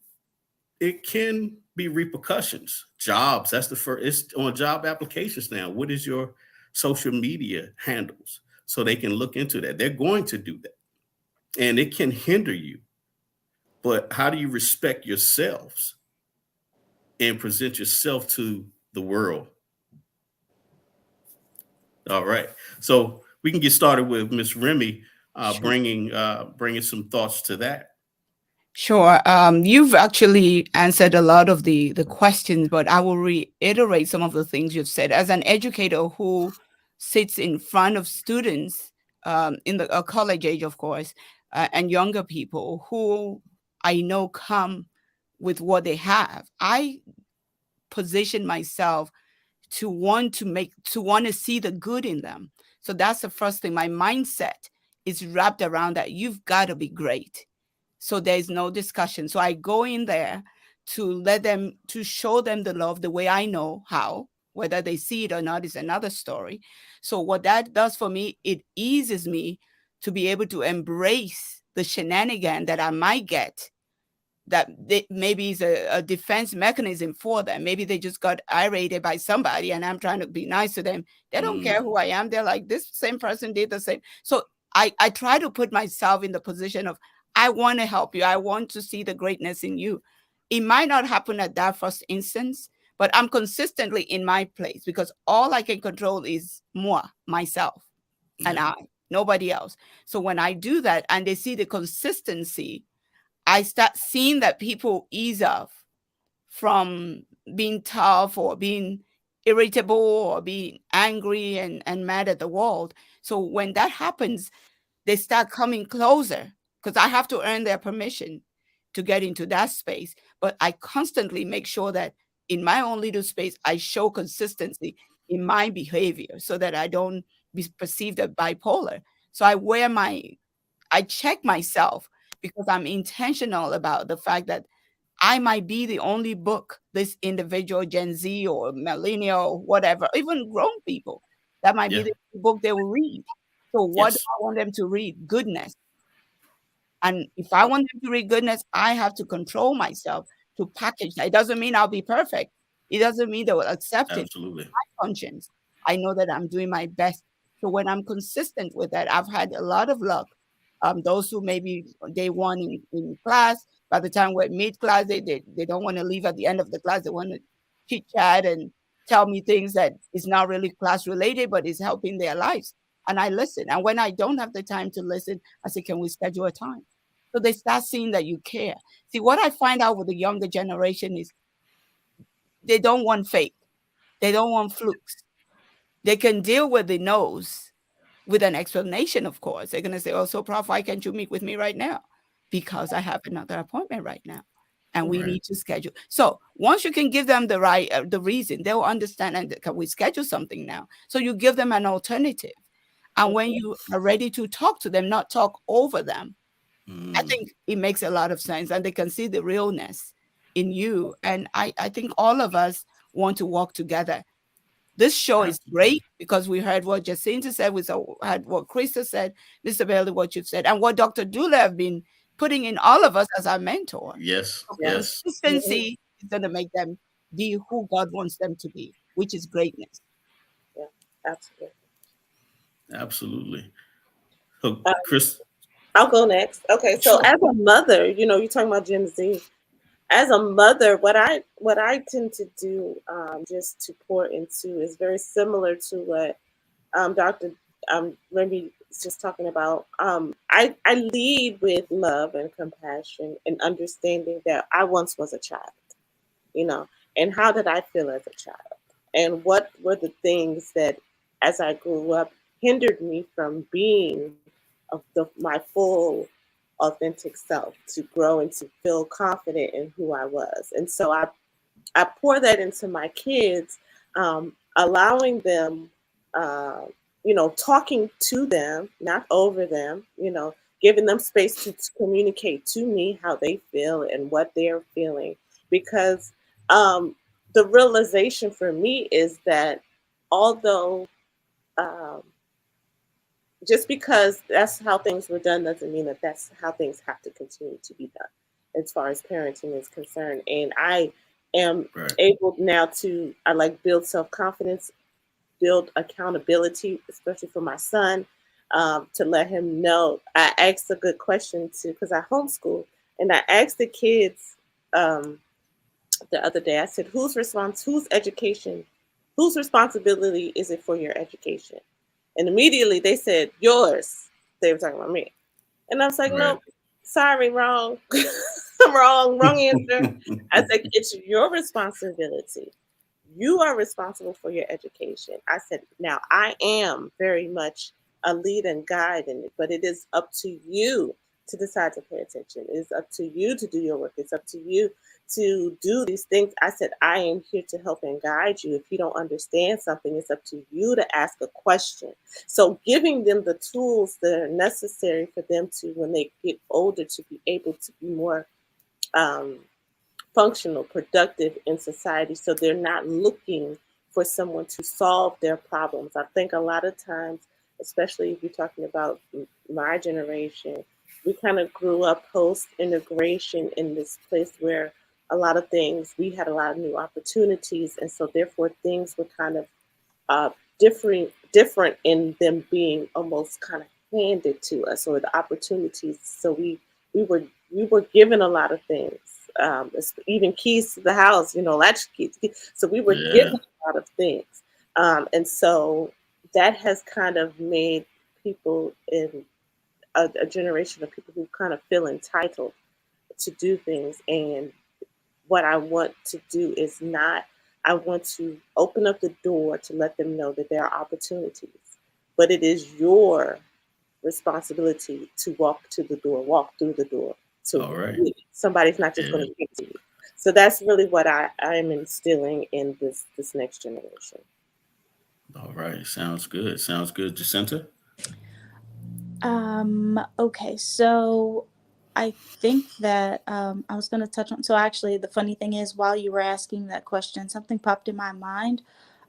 Speaker 1: it can be repercussions. Jobs, that's the first, it's on job applications now. What is your social media handles? So they can look into that. They're going to do that. And it can hinder you. But how do you respect yourselves and present yourself to the world? All right. So we can get started with Miss Remy,
Speaker 4: Sure.
Speaker 1: bringing some thoughts to that.
Speaker 4: Sure. You've actually answered a lot of the questions, but I will reiterate some of the things you've said. As an educator who sits in front of students in the college age, of course, and younger people who I know come with what they have, I position myself to want to see the good in them. So that's the first thing. My mindset is wrapped around that. You've got to be great, so there's no discussion. So I go in there to show them the love the way I know how. Whether they see it or not is another story. So what that does for me, it eases me to be able to embrace the shenanigan that I might get, that maybe is a defense mechanism for them. Maybe they just got irritated by somebody and I'm trying to be nice to them. They don't care who I am. They're like, this same person did the same. So I try to put myself in the position of, I want to help you. I want to see the greatness in you. It might not happen at that first instance, but I'm consistently in my place, because all I can control is myself, and
Speaker 1: Yeah.
Speaker 4: nobody else. So when I do that and they see the consistency, I start seeing that people ease off from being tough or being irritable or being angry and mad at the world. So when that happens, they start coming closer, because I have to earn their permission to get into that space. But I constantly make sure that in my own little space, I show consistency in my behavior so that I don't be perceived as bipolar. So I check myself, because I'm intentional about the fact that I might be the only book this individual Gen Z or millennial, whatever, even grown people, that might be
Speaker 1: Yeah.
Speaker 4: the book they will read. So what do
Speaker 1: Yes.
Speaker 4: I want them to read? Goodness. And if I want them to read goodness, I have to control myself to package that. It doesn't mean I'll be perfect. It doesn't mean they will accept it.
Speaker 1: Absolutely.
Speaker 4: My conscience, I know that I'm doing my best. So when I'm consistent with that, I've had a lot of luck. Those who maybe day one in class, by the time we're mid class, they don't want to leave at the end of the class. They want to chit chat and tell me things that is not really class related, but is helping their lives. And I listen. And when I don't have the time to listen, I say, can we schedule a time? So they start seeing that you care. See, what I find out with the younger generation is they don't want fake. They don't want flukes. They can deal with the no's with an explanation, of course. They're going to say, oh, so Prof, why can't you meet with me right now? Because I have another appointment right now and we
Speaker 1: Right.
Speaker 4: need to schedule. So once you can give them the reason, they'll understand, and can we schedule something now? So you give them an alternative. And when you are ready to talk to them, not talk over them, I
Speaker 1: Mm.
Speaker 4: think it makes a lot of sense, and they can see the realness in you. And I think all of us want to work together. This show is
Speaker 1: Absolutely.
Speaker 4: great because we heard what Jacinta said, we heard what Krista said, Mr. Bailey, what you've said, and what Dr. Dula have been putting in all of us as our mentor.
Speaker 1: Yes,
Speaker 4: So
Speaker 2: Yeah.
Speaker 1: yes,
Speaker 2: Mhm.
Speaker 4: consistency is going to make them be who God wants them to be, which is greatness.
Speaker 2: Yeah. Absolutely.
Speaker 1: absolutely. So,
Speaker 2: Um,
Speaker 1: Chris,
Speaker 2: I'll go next. Okay, so
Speaker 1: sure.
Speaker 2: as a mother, you're talking about Gen Z. As a mother, what I tend to do, just to pour into, is very similar to what Dr. Lemby is just talking about. I lead with love and compassion and understanding that I once was a child, you know, and how did I feel as a child? And what were the things that, as I grew up, hindered me from being my full, authentic self, to grow and to feel confident in who I was? And so I pour that into my kids, allowing them, talking to them, not over them, giving them space to communicate to me how they feel and what they're feeling. Because um, the realization for me is that, although um, just because that's how things were done doesn't mean that that's how things have to continue to be done, as far as parenting is concerned. And I am
Speaker 1: Right.
Speaker 2: able now to, I like, build self-confidence, build accountability, especially for my son, to let him know. I asked a good question too, because I homeschool, and I asked the kids, um, the other day. I said, whose education, whose responsibility is it for your education? And immediately they said, yours. They were talking about me. And I was like,
Speaker 1: Right.
Speaker 2: nope, sorry, wrong. Wrong answer. I said, it's your responsibility. You are responsible for your education. I said, now I am very much a lead and guide in it, but it is up to you to decide to pay attention. It is up to you to do your work. It's up to you to do these things. I said, I am here to help and guide you. If you don't understand something, it's up to you to ask a question. So giving them the tools that are necessary for them to, when they get older, to be able to be more um, functional, productive in society, so they're not looking for someone to solve their problems. I think a lot of times, especially if you're talking about my generation, we kind of grew up post integration in this place where a lot of things, we had a lot of new opportunities, and so therefore things were kind of uh, different in them being almost kind of handed to us, or the opportunities. So we were we were given a lot of things, even keys to the house, latch keys. So we were
Speaker 1: Yeah.
Speaker 2: given a lot of things, and so that has kind of made people in a generation of people who kind of feel entitled to do things. And what I want to do is not, I want to open up the door to let them know that there are opportunities, but it is your responsibility to walk through the door. To
Speaker 1: All right.
Speaker 2: somebody's not just
Speaker 1: Yeah.
Speaker 2: going to get to you. So that's really what I am instilling in this next generation.
Speaker 1: All right. Sounds good. Sounds good. Jacinta?
Speaker 5: Okay, so I think that I was going to touch on. So, actually, the funny thing is, while you were asking that question, something popped in my mind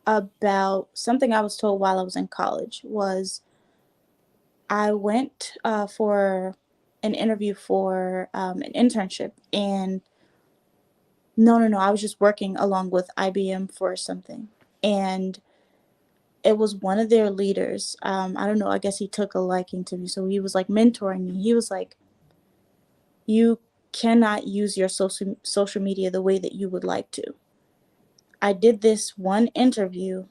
Speaker 5: about something I was told while I was in college. Was I went for an interview for an internship, and no, I was just working along with IBM for something, and it was one of their leaders. I don't know. I guess he took a liking to me, so he was like mentoring me. He was like, "You cannot use your social media the way that you would like to." I did this one interview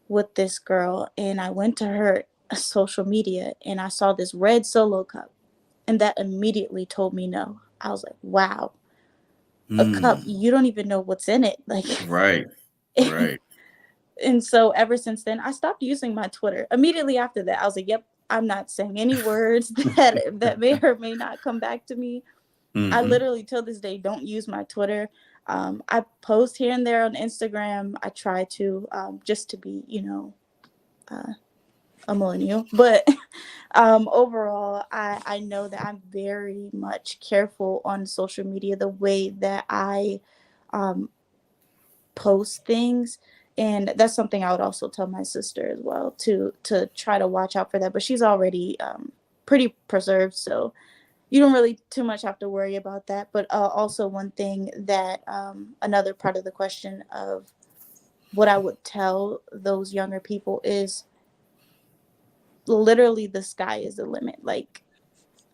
Speaker 5: with this girl, and I went to her social media, and I saw this red Solo cup, and that immediately told me no. I was like, "Wow, a cup,
Speaker 1: Hmm.
Speaker 5: you don't even know what's in it." Like,
Speaker 1: Right. Right.
Speaker 5: and so ever since then, I stopped using my Twitter. Immediately after that, I was like, "Yep, I'm not saying any words that may or may not come back to me." I
Speaker 1: Hmm.
Speaker 5: literally, till this day, don't use my Twitter. I post here and there on Instagram. I try to, just to be, uh, a millennial. But overall, I know that I'm very much careful on social media, the way that I um, post things. And that's something I would also tell my sister as well, to try to watch out for that. But she's already pretty preserved, so you don't really too much have to worry about that. But also one thing that another part of the question of what I would tell those younger people is literally the sky is the limit. Like,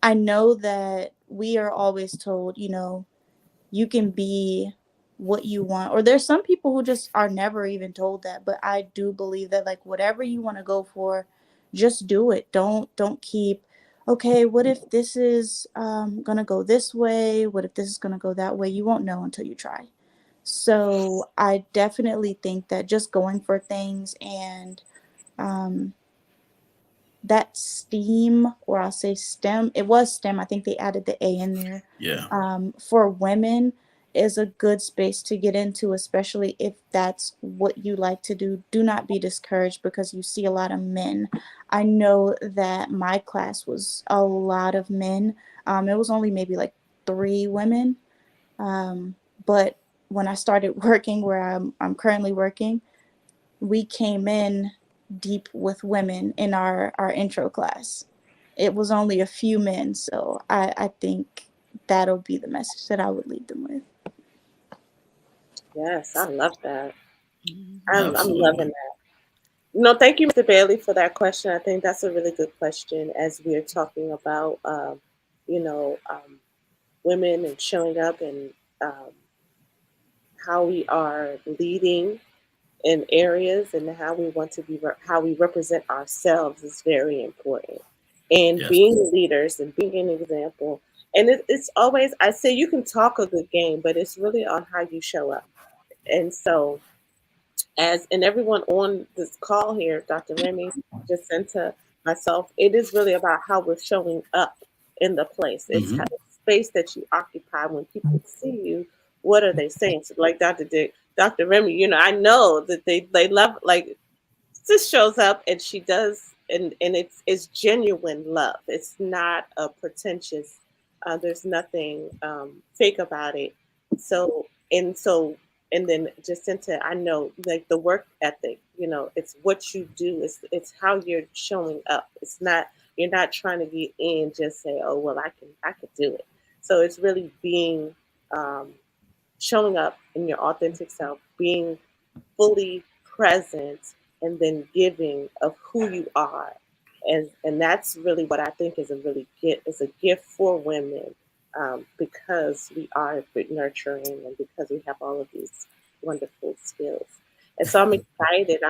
Speaker 5: I know that we are always told, you can be what you want, or there's some people who just are never even told that. But I do believe that, like, whatever you want to go for, just do it. Don't keep, okay, what if this is gonna go this way, what if this is gonna go that way? You won't know until you try. So I definitely think that just going for things, and um, that STEAM, or I'll say STEM, it was STEM, I think they added the A in there,
Speaker 1: Yeah.
Speaker 5: for women, is a good space to get into, especially if that's what you like to do. Do not be discouraged because you see a lot of men. I know that my class was a lot of men. It was only maybe like 3 women. But when I started working where I'm currently working, we came in deep with women in our intro class. It was only a few men, so I think that'll be the message that I would leave them with.
Speaker 2: Yes, I love that.
Speaker 4: Mhm.
Speaker 2: I'm loving
Speaker 1: Absolutely.
Speaker 2: that. No, thank you, Mr. Bailey, for that question. I think that's a really good question as we're talking about, you know, women and showing up, and um, how we are leading in areas, and how we want to be, how we represent ourselves is very important. And
Speaker 1: Yes.
Speaker 2: being leaders and being an example. And it's always, I say you can talk a good game, but it's really on how you show up. And so, as and everyone on this call here, Dr. Remy, Jacinta, myself, it is really about how we're showing up in the place. It's how
Speaker 1: Hmm.
Speaker 2: the space that you occupy when people see you. What are they saying? So, like Dr. Dick, Dr. Remy, I know that they love, like, just shows up and she does, and it's genuine love. It's not a pretentious, there's nothing fake about it. So and so and then Jacinta, I know, like, the work ethic, it's what you do, it's how you're showing up. It's not, you're not trying to get in, just say, oh well, I can do it. So it's really being, um showing up in your authentic self, being fully present, and then giving of who you are. And that's really what I think is a really gift, is a gift for women, because we are a bit nurturing, and because we have all of these wonderful skills. And so I'm excited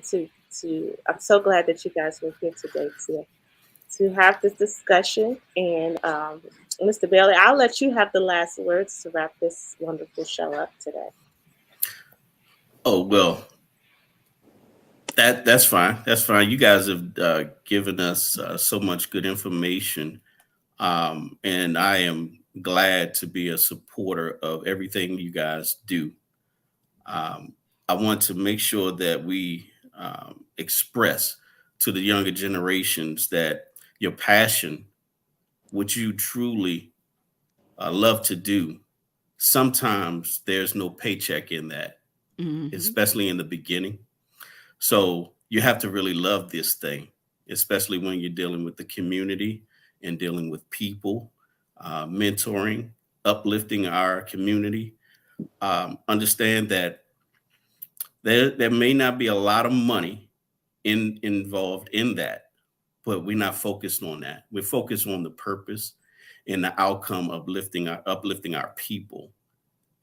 Speaker 2: to I'm so glad that you guys were here today to have this discussion. And Mr. Bailey, I'll let you have the last words to wrap this wonderful show up today.
Speaker 1: Oh well, that's fine. That's fine. You guys have given us so much good information, and I am glad to be a supporter of everything you guys do. Um, I want to make sure that we express to the younger generations that your passion, what you truly love to do, sometimes there's no paycheck in that,
Speaker 4: Mhm.
Speaker 1: especially in the beginning. So you have to really love this thing, especially when you're dealing with the community and dealing with people, mentoring, uplifting our community. Understand that there may not be a lot of money involved in that, but we're not focused on that. We're focused on the purpose and the outcome of uplifting our people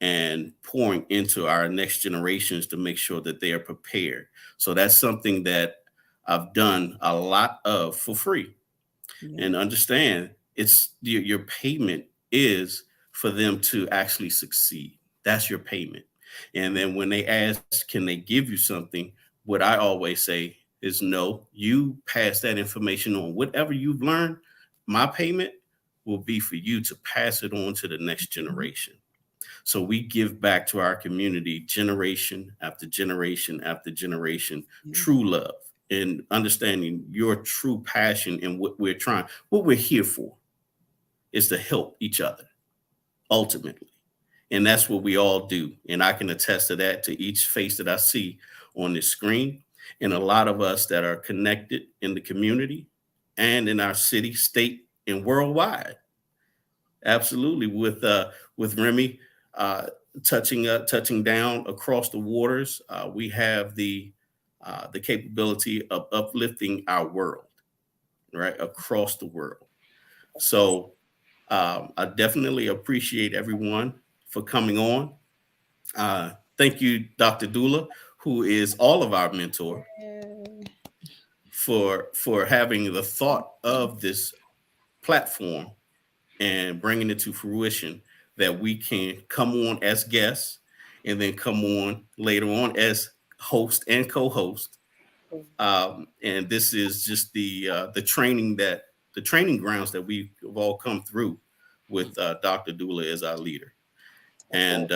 Speaker 1: and pouring into our next generations to make sure that they are prepared. So that's something that I've done a lot of for free.
Speaker 4: Yeah.
Speaker 1: And understand, it's your payment is for them to actually succeed. That's your payment. And then when they ask, can they give you something? What I always say is no, you pass that information on. Whatever you've learned, my payment will be for you to pass it on to the next
Speaker 4: Mhm.
Speaker 1: generation. So we give back to our community generation after generation after generation,
Speaker 4: Yeah.
Speaker 1: true love and understanding your true passion and what we're here for is to help each other ultimately. And that's what we all do. And I can attest to that, to each face that I see on this screen. And a lot of us that are connected in the community and in our city, state, and worldwide. Absolutely. With Remy touching down across the waters, we have the capability of uplifting our world, right, across the world. So I definitely appreciate everyone for coming on. Thank you, Dr. Dula, who is all of our mentor, for having the thought of this platform and bringing it to fruition, that we can come on as guests and then come on later on as host and co-host. And this is just the training grounds that we've all come through with Dr. Dula as our leader. And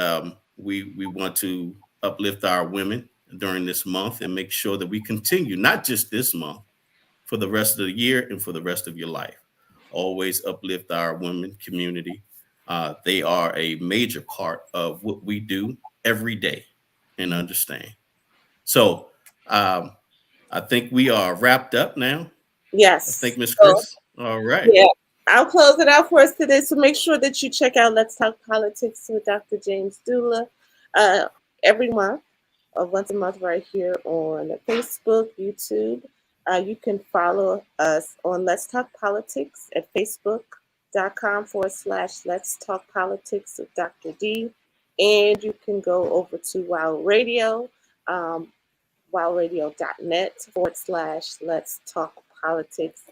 Speaker 1: we want to uplift our women during this month and make sure that we continue, not just this month, for the rest of the year and for the rest of your life. Always uplift our women community. They are a major part of what we do every day, and understand. So I think we are wrapped up now. I
Speaker 2: Yes.
Speaker 1: think, Miss
Speaker 2: So,
Speaker 1: Chris. All right.
Speaker 2: yeah, I'll close it out for us today. So make sure that you check out Let's Talk Politics with Dr. James Dula every month, or once a month, right here on Facebook, YouTube. You can follow us on Let's Talk Politics at facebook.com/Let's Talk Politics with Dr. D. And you can go over to Wow Radio, wowradio.net/Let's Talk Politics.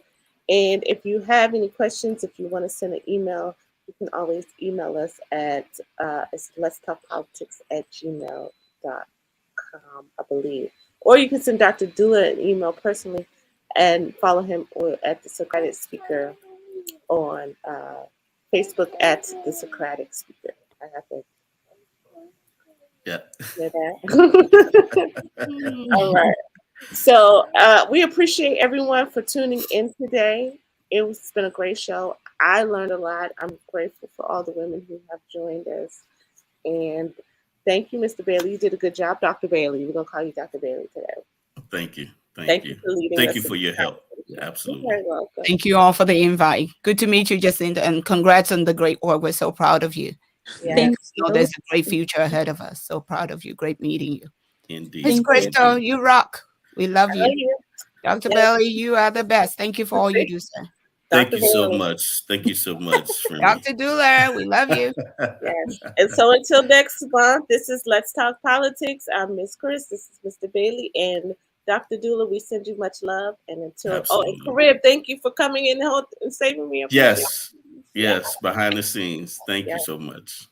Speaker 2: And if you have any questions, if you want to send an email, you can always email us at Let's Talk Politics at gmail.com, I believe. Or you can send Dr. Dula an email personally and follow him at the Socratic Speaker on Facebook at the Socratic Speaker. I have to
Speaker 1: Yeah.
Speaker 2: say that. All right. So we appreciate everyone for tuning in today. It's been a great show. I learned a lot. I'm grateful for all the women who have joined us. And thank you, Mr. Bailey. You did a good job, Dr. Bailey. We're going to call you Dr. Bailey today.
Speaker 1: Thank you.
Speaker 2: Thank you for leading
Speaker 1: Thank
Speaker 2: us
Speaker 1: you for your help.
Speaker 2: You're
Speaker 1: Absolutely.
Speaker 2: very welcome.
Speaker 4: Thank you all for the invite. Good to meet you, Jacinta, and congrats on the great work. We're so proud of you.
Speaker 2: Yes.
Speaker 5: Thank
Speaker 4: So there's a great future ahead of us. So proud of you. Great meeting you.
Speaker 1: Indeed.
Speaker 4: Miss
Speaker 5: Thank
Speaker 4: Crystal,
Speaker 1: Indeed.
Speaker 4: you rock. We love
Speaker 2: I
Speaker 4: you.
Speaker 2: love you.
Speaker 4: Dr.
Speaker 2: Yes.
Speaker 4: Bailey, you are the best. Thank you for all you do, sir.
Speaker 1: Thank
Speaker 2: Dr.
Speaker 1: you so
Speaker 2: Bailey.
Speaker 1: much. Thank you so much, Remy.
Speaker 4: Dr. Dula, we love you.
Speaker 2: Yes. And so until next month, this is Let's Talk Politics. I'm Miss Chris. This is Mr. Bailey. And Dr. Dula, we send you much love. And until,
Speaker 1: Absolutely.
Speaker 2: and Karib, thank you for coming in and saving me.
Speaker 1: Yes. Yes. Behind the scenes. Thank you
Speaker 2: Yes.
Speaker 1: so much.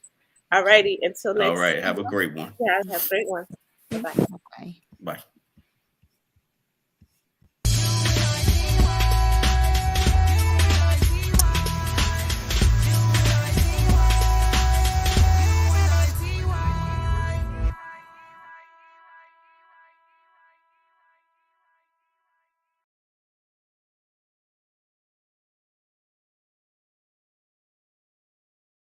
Speaker 2: All righty. Until next
Speaker 1: All right. Have a great one.
Speaker 2: Yeah, have a great one. Bye-bye.
Speaker 4: Bye.
Speaker 1: Bye.